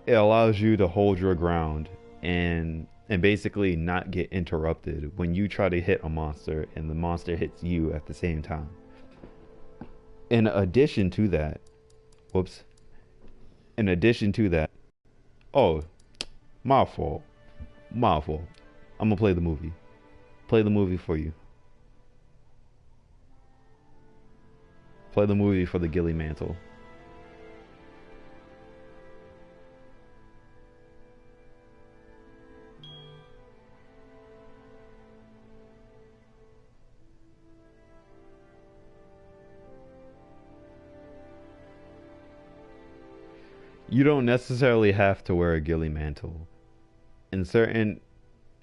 S1: It allows you to hold your ground and basically not get interrupted when you try to hit a monster and the monster hits you at the same time. In addition to that, oh, my fault. I'm gonna play the movie. Play the movie for you. Play the movie for the ghillie mantle. You don't necessarily have to wear a ghillie mantle. In certain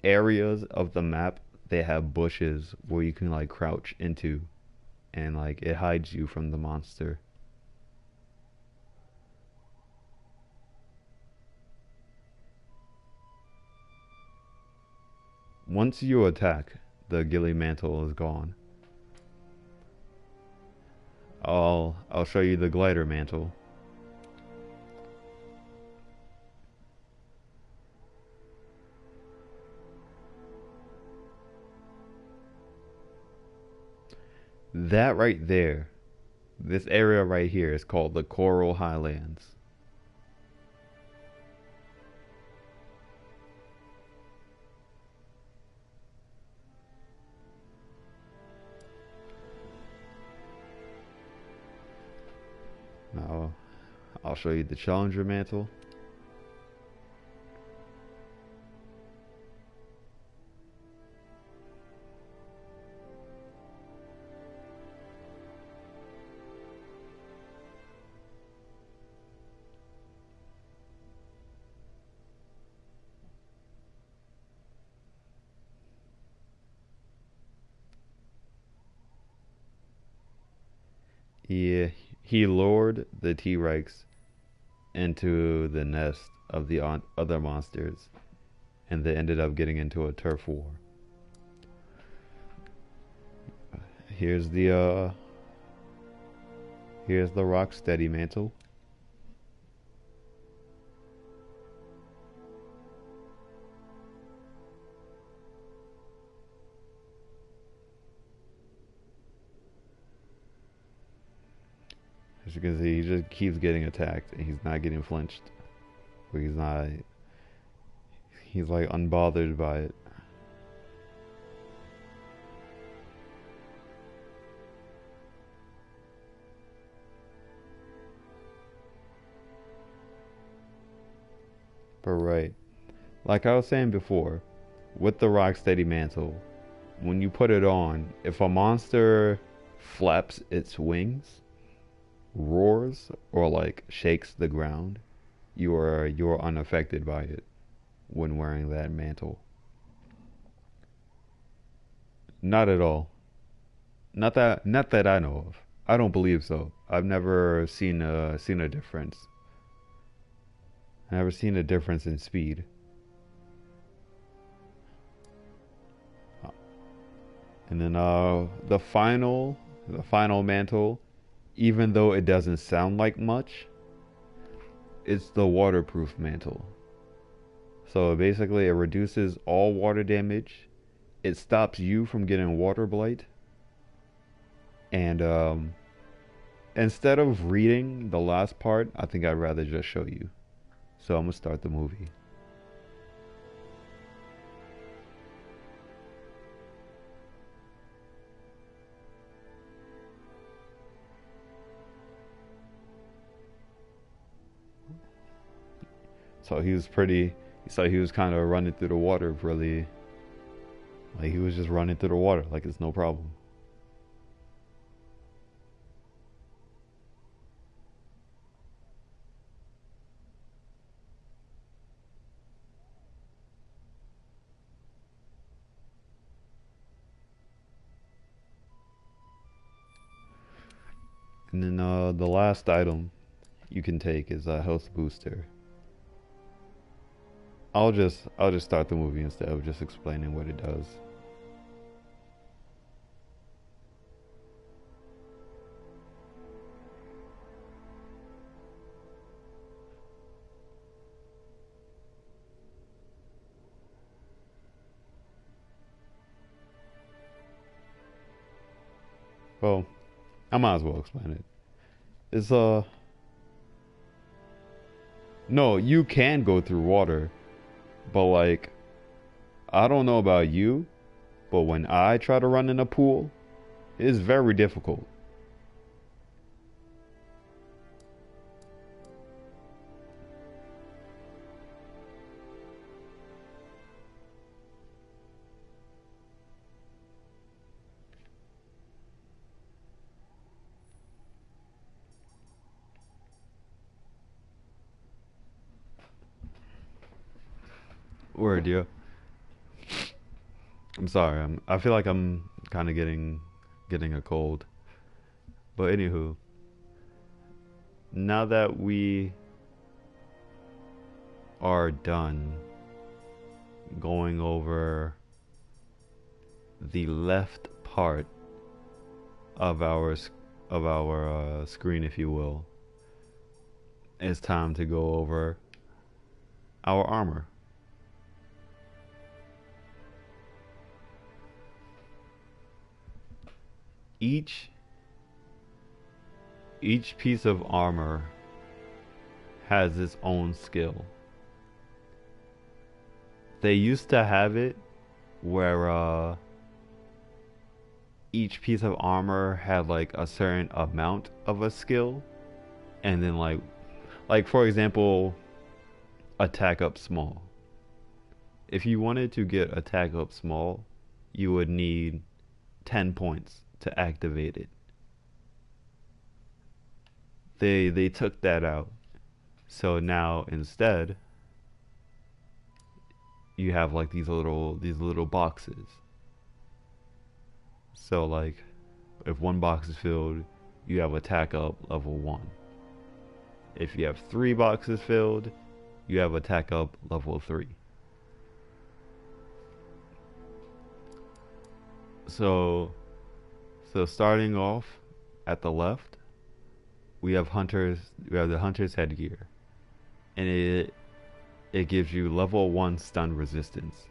S1: areas of the map, they have bushes where you can like crouch into, and like it hides you from the monster. Once you attack, the ghillie mantle is gone. I'll show you the glider mantle. That right there, this area right here is called the Coral Highlands. Now, I'll show you the Challenger mantle. He lured the T-Rex into the nest of the other monsters, and they ended up getting into a turf war. Here's the Rocksteady mantle. As you can see, he just keeps getting attacked, and he's not getting flinched. Or he's not. He's like unbothered by it. But right, like I was saying before, with the Rocksteady mantle, when you put it on, if a monster flaps its wings, roars, or like shakes the ground, you're unaffected by it when wearing that mantle. Not at all. Not that I know of. I don't believe so. I've never seen a difference. I've never seen a difference in speed. And then the final mantle, even though it doesn't sound like much, it's the waterproof mantle. So basically it reduces all water damage. It stops you from getting water blight. And instead of reading the last part, I think I'd rather just show you. So I'm gonna start the movie. So he was kind of running through the water really, like he was just running through the water like it's no problem. And then the last item you can take is a health booster. I'll just start the movie instead of just explaining what it does. Well, I might as well explain it. It's no, you can go through water, but like I don't know about you, but when I try to run in a pool, it's very difficult. Word, yeah. I'm sorry. I feel like I'm kind of getting a cold. But anywho, now that we are done going over the left part of our of our screen, if you will, it's time to go over our armor. Each piece of armor has its own skill. They used to have it where each piece of armor had like a certain amount of a skill, and then like for example, attack up small. If you wanted to get attack up small, you would need 10 points to activate it. They took that out. So now instead you have like these little boxes. So like if one box is filled, you have attack up level 1. If you have 3 boxes filled, you have attack up level 3. So starting off at the left, we have the hunter's headgear, and it gives you level 1 stun resistance.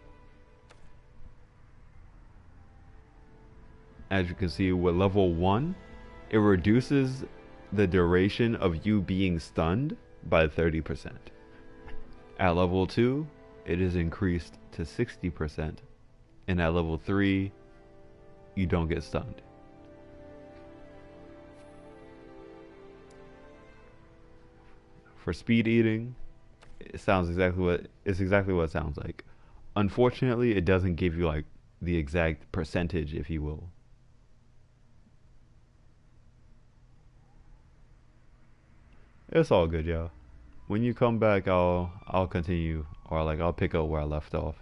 S1: As you can see with level 1, it reduces the duration of you being stunned by 30%. At level 2, it is increased to 60%, and at level 3, you don't get stunned. For speed eating, it's exactly what it sounds like. Unfortunately, it doesn't give you like the exact percentage, if you will. It's all good, y'all. When you come back, I'll continue, or like I'll pick up where I left off.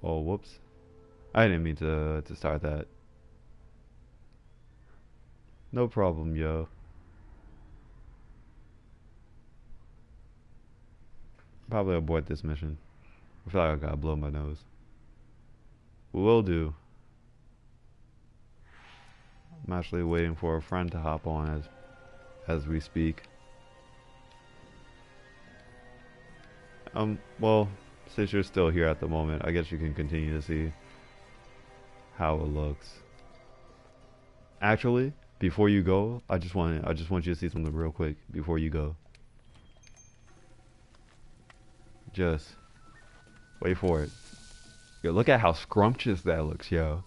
S1: Oh, whoops. I didn't mean to start that. No problem, yo. Probably abort this mission. I feel like I gotta blow my nose. Will do. I'm actually waiting for a friend to hop on as we speak. Well, since you're still here at the moment, I guess you can continue to see how it looks. Actually, before you go, I just want you to see something real quick before you go. Just wait for it. Yo, look at how scrumptious that looks, yo.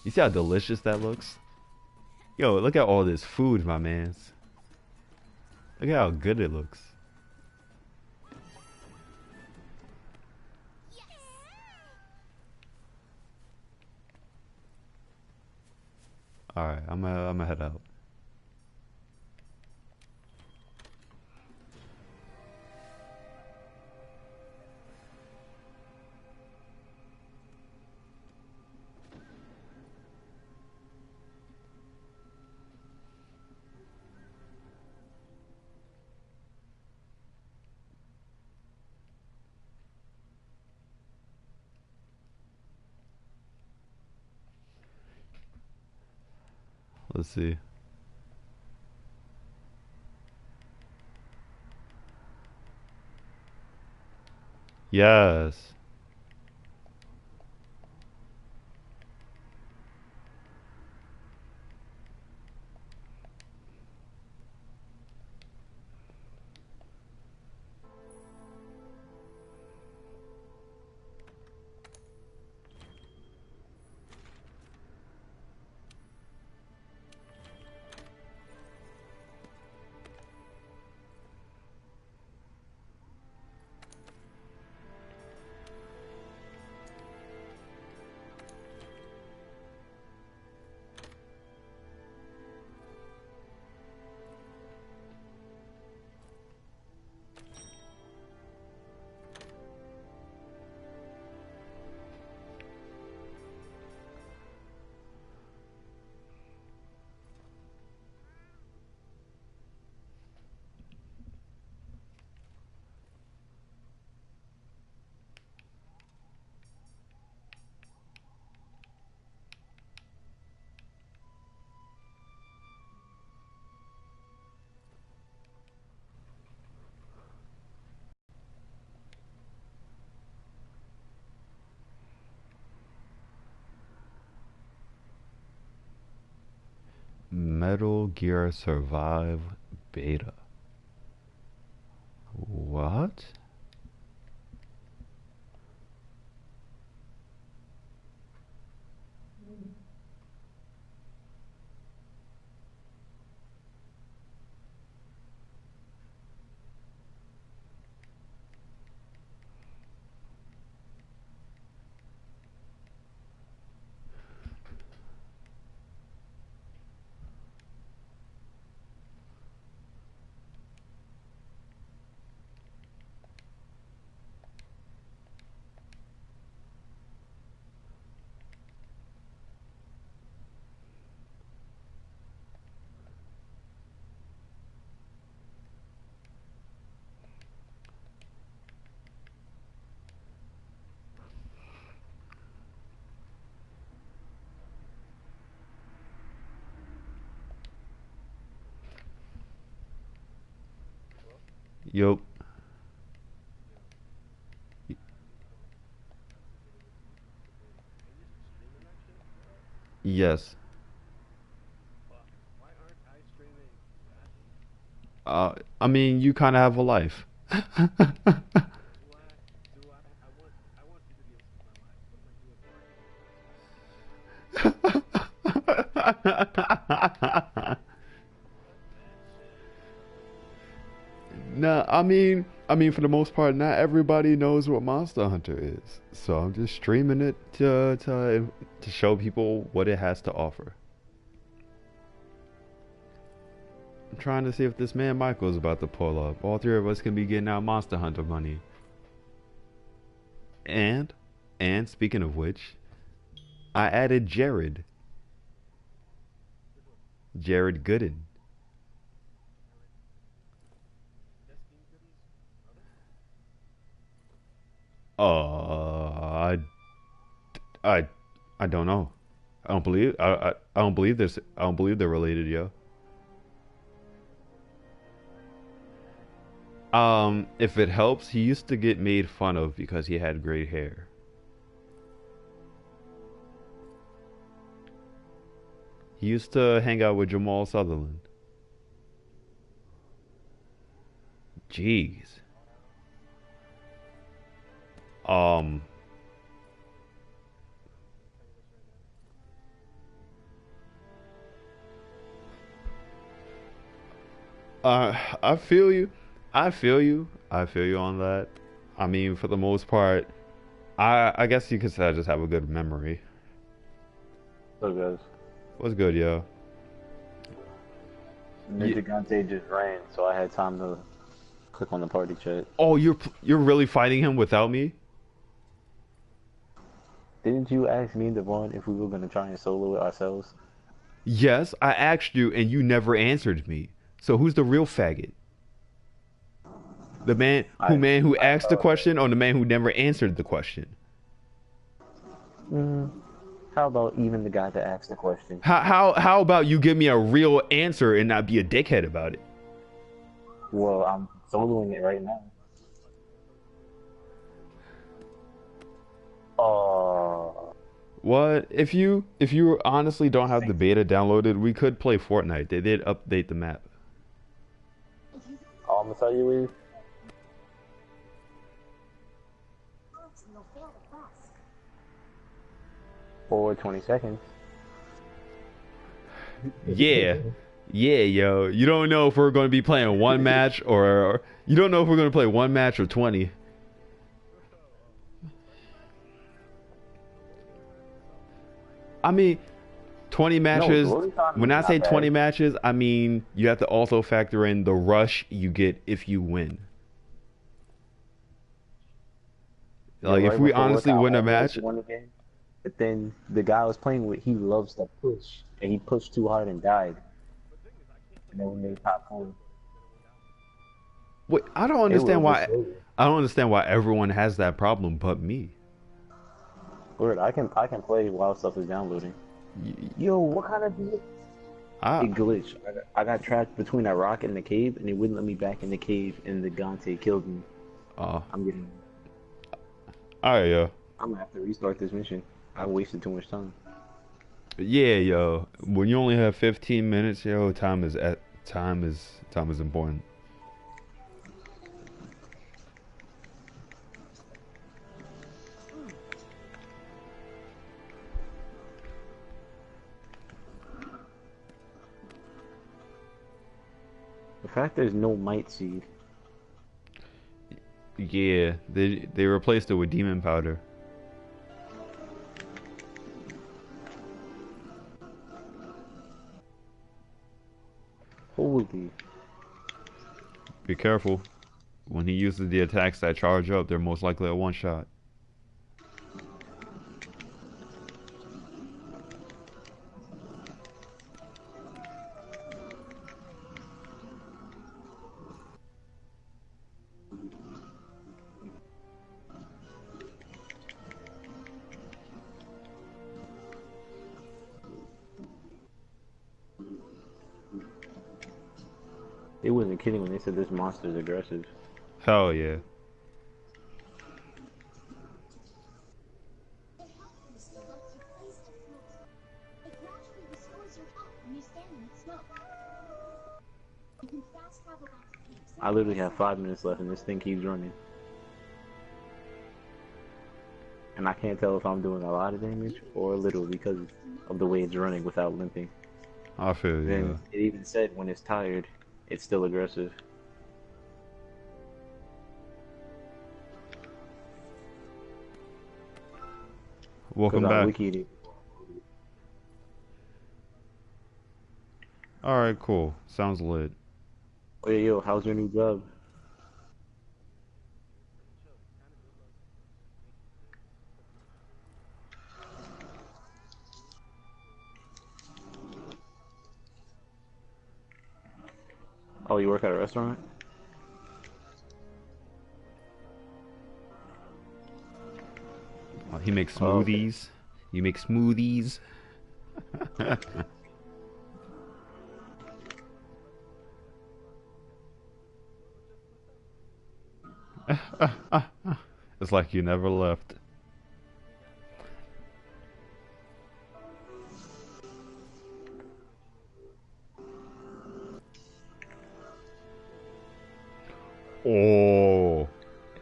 S1: You see how delicious that looks? Yo, look at all this food, my mans. Look at how good it looks. Alright, I'm gonna head out. Let's see. Yes. Metal Gear Survive beta. What? Yup. Yes. I mean, you kind of have a life. Nah, I mean, for the most part, not everybody knows what Monster Hunter is. So I'm just streaming it to show people what it has to offer. I'm trying to see if this man Michael is about to pull up. All three of us can be getting our Monster Hunter money. And, and speaking of which, I added Jared. Jared Gooden. I, I, I don't know. I don't believe this. I don't believe they're related, yo. If it helps, he used to get made fun of because he had gray hair. He used to hang out with Jamal Sutherland. Jeez. Um, I feel you. I feel you. I feel you on that. I mean, for the most part, I guess you could say I just have a good memory.
S4: So guys,
S1: What's good, yo?
S4: Ninja Gante just ran, so I had time to click on the party chat.
S1: Oh, you're really fighting him without me?
S4: Didn't you ask me and Devon if we were gonna try and solo it ourselves?
S1: Yes, I asked you and you never answered me. So who's the real faggot? The man who asked the question or the man who never answered the question?
S4: Mm, how about even the guy that asked the question?
S1: How about you give me a real answer and not be a dickhead about it?
S4: Well, I'm soloing it right now.
S1: What if you honestly don't have the beta downloaded, we could play Fortnite. They did update the map.
S4: All I'm gonna tell you is 20 seconds.
S1: Yeah. Yeah, yo. You don't know if we're going to be playing one match or you don't know if we're going to play one match or 20. I mean, 20 matches. When I say 20 matches, I mean you have to also factor in the rush you get if you win. Like if we honestly win a match,
S4: but then the guy I was playing with, he loves to push, and he pushed too hard and died. And then we made top 4.
S1: wait, I don't understand why. I don't understand why everyone has that problem, but me.
S4: Word, I can play while stuff is downloading. Yo, what kind of glitch? It glitched. I got trapped between a rock and the cave, and it wouldn't let me back in the cave, and the Gante killed me. I'm getting.
S1: Alright, yeah.
S4: I'm gonna have to restart this mission. I wasted too much time.
S1: Yeah, yo. When you only have 15 minutes, yo, time is important.
S4: The fact there's no might seed.
S1: Yeah, they replaced it with demon powder.
S4: Holy.
S1: Be careful. When he uses the attacks that charge up, they're most likely a one shot.
S4: They wasn't kidding when they said this monster's aggressive.
S1: Hell yeah.
S4: I literally have 5 minutes left and this thing keeps running. And I can't tell if I'm doing a lot of damage or a little because of the way it's running without limping.
S1: I feel you.
S4: Then it even said when it's tired, it's still aggressive.
S1: Welcome back. Alright, cool. Sounds lit.
S4: Oh yeah, yo, how's your new job? Oh, you work at a restaurant?
S1: Oh, he makes smoothies. You make smoothies. It's like you never left. Oh.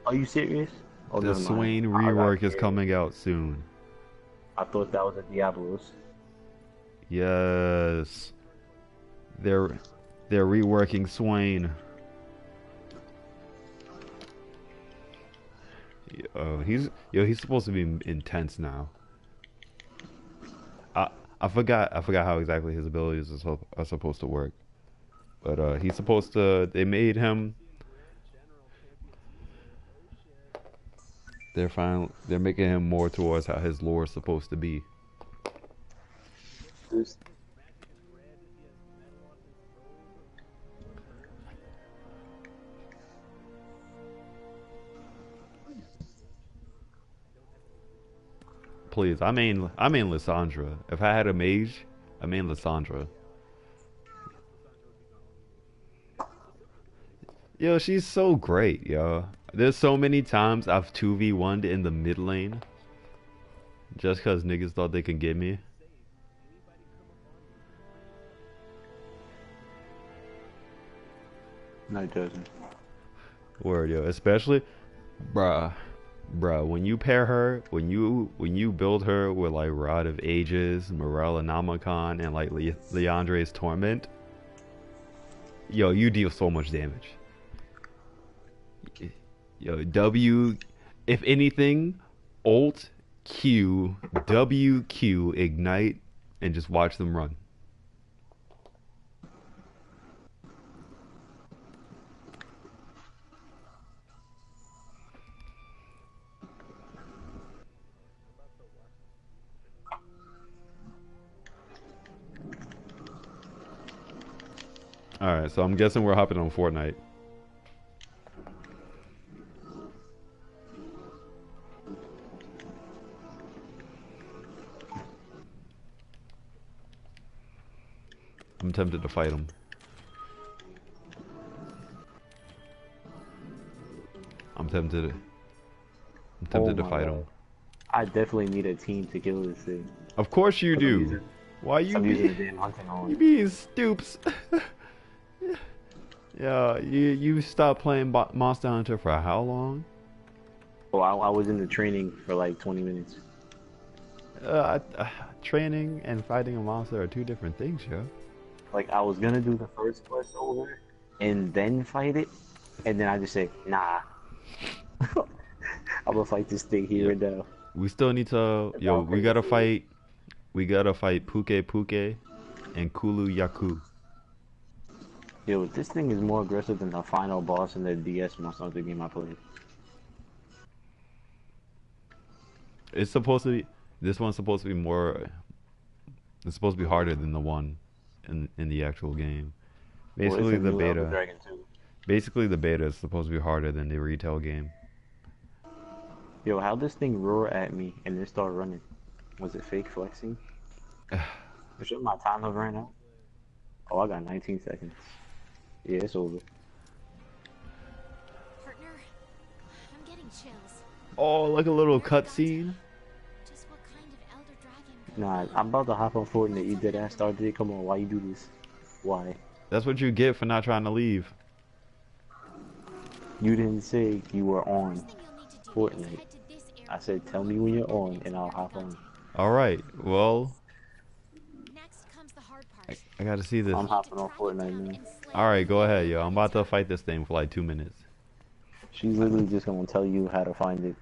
S4: Are you serious? Oh,
S1: the Swain rework is coming out soon.
S4: I thought that was a Diablos.
S1: Yes. They're reworking Swain. He's supposed to be intense now. I forgot how exactly his abilities are supposed to work. But he's supposed to, they made him, they're making him more towards how his lore is supposed to be. Please, I mean Lissandra. If I had a mage, I mean Lissandra. Yo, she's so great, yo. There's so many times I've 2v1'd in the mid lane. Just cause niggas thought they could get me.
S4: No, it doesn't.
S1: Word, yo. Especially, bruh, when you pair her, when you build her with like Rod of Ages, Morellonomicon, and like Liandry's Torment, yo, you deal so much damage. Yo, W, if anything, Alt Q, W Q, ignite, and just watch them run. Alright, so I'm guessing we're hopping on Fortnite. I'm tempted to fight him. I'm tempted to fight him.
S4: I definitely need a team to kill this thing.
S1: Of course you do. Why you
S4: I'm using the damn hunting horn.
S1: You being stoops? Yeah, you stopped playing Monster Hunter for how long?
S4: Well, I was in the training for like 20 minutes.
S1: Training and fighting a monster are two different things, yo.
S4: Like, I was gonna do the first quest over and then fight it, and then I just said, nah. I'm gonna fight this thing here and now.
S1: We still need to, yo, we gotta fight Puke Puke and Kulu Yaku.
S4: Yo, this thing is more aggressive than the final boss in the DS Monster Hunter game I played.
S1: It's supposed to be, this one's supposed to be more, it's supposed to be harder than the one in the actual game. Basically the beta. Basically the beta is supposed to be harder than the retail game.
S4: Yo, how'd this thing roar at me and then start running? Was it fake flexing? Should my time have ran out? Oh, I got 19 seconds. Yeah, it's over.
S2: Partner, I'm getting chills.
S1: Oh, like a little cutscene.
S2: Just what kind of elder dragon?
S4: Nah, I'm about to hop on Fortnite. You dead ass started. Come on, why you do this? Why?
S1: That's what you get for not trying to leave.
S4: You didn't say you were on Fortnite. I said tell me when you're on and I'll hop on.
S1: Alright, well,
S2: Next comes the hard part.
S1: I gotta see this.
S4: I'm hopping on Fortnite, man.
S1: Alright, go ahead, yo. I'm about to fight this thing for like 2 minutes.
S4: She's literally just gonna tell you how to find it.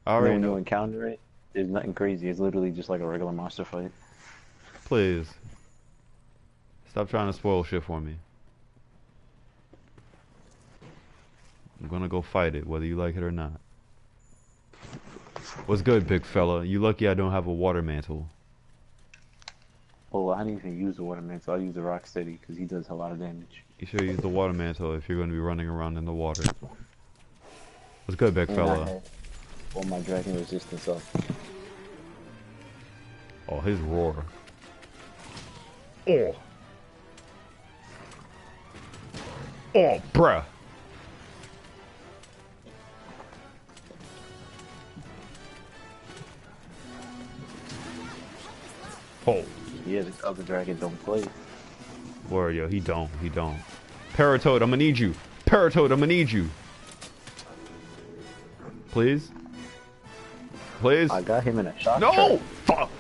S1: Alright,
S4: when you encounter it, there's nothing crazy. It's literally just like a regular monster fight.
S1: Please. Stop trying to spoil shit for me. I'm gonna go fight it, whether you like it or not. What's good, big fella? You lucky I don't have a water mantle.
S4: Oh, I didn't even use the water mantle. I use the Rocksteady because he does a lot of damage.
S1: You should use the water mantle if you're going to be running around in the water. What's good, big fella?
S4: All my dragon resistance up.
S1: Oh, his roar. Oh. Oh, bruh. Oh.
S4: Yeah, this other dragon don't play.
S1: Word, yo, he don't. Paratoad, I'm gonna need you. Paratoad, I'm gonna need you. Please? Please?
S4: I got him in a shot.
S1: No! Fuck!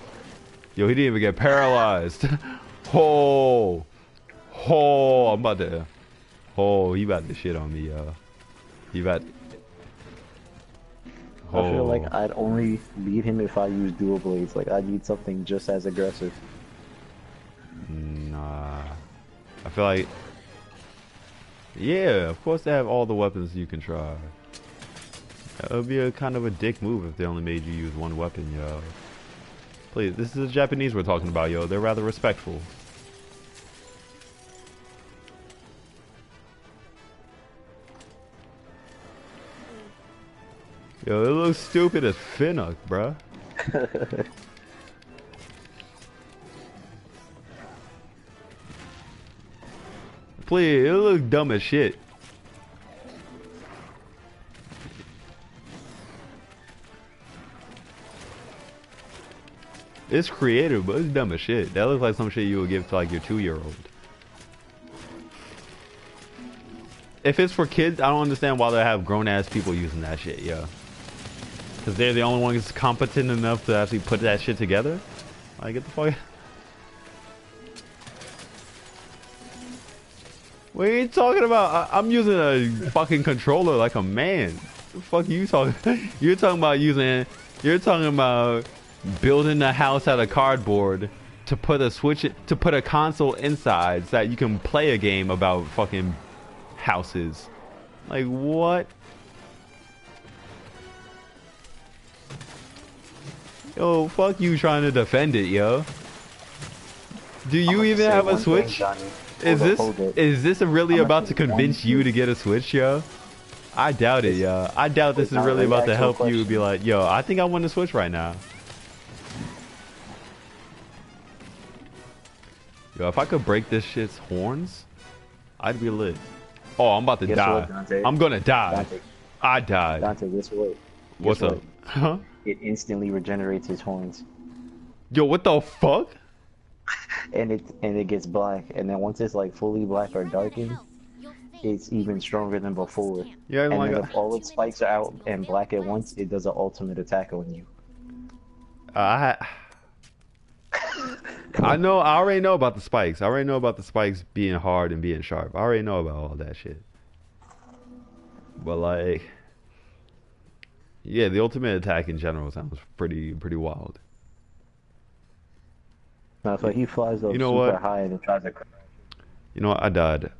S1: Yo, he didn't even get paralyzed. Oh! Oh, I'm about to... Oh, he about to shit on me, yo. He about...
S4: I feel like I'd only beat him if I used dual blades. Like, I need something just as aggressive.
S1: Nah. I feel like... Yeah, of course they have all the weapons you can try. It would be a kind of a dick move if they only made you use one weapon, yo. Please, this is the Japanese we're talking about, yo. They're rather respectful. Yo, it looks stupid as Finnock, bruh. Please, it looks dumb as shit. It's creative, but it's dumb as shit. That looks like some shit you would give to like your 2-year-old. If it's for kids, I don't understand why they have grown-ass people using that shit, yo. Because they're the only ones competent enough to actually put that shit together? Like, get the fuck... What are you talking about? I'm using a fucking controller like a man. What the fuck are you talking? You're talking about using... You're talking about building a house out of cardboard to put a switch... To put a console inside so that you can play a game about fucking houses. Like, what? Yo, fuck you trying to defend it, yo. Do you even have a Switch? Is this really about to convince you to get a Switch, yo? I doubt it, yo. I doubt this is really about to help you be like, yo, I think I want a Switch right now. Yo, if I could break this shit's horns, I'd be lit. Oh, I'm about to die. I'm gonna die. I died.
S4: Dante, guess what?
S1: What's up? Huh?
S4: It instantly regenerates his horns.
S1: Yo, what the fuck?
S4: And it gets black, and then once it's like fully black or darkened, it's even stronger than before.
S1: Yeah,
S4: and then
S1: God.
S4: if all its spikes are out and black at once, it does an ultimate attack on you.
S1: I already know about the spikes. I already know about the spikes being hard and being sharp. I already know about all that shit. But like, yeah, the ultimate attack in general sounds pretty wild.
S4: Now, so he flies up
S1: you know
S4: super
S1: what?
S4: high and tries to.
S1: You know what? I died.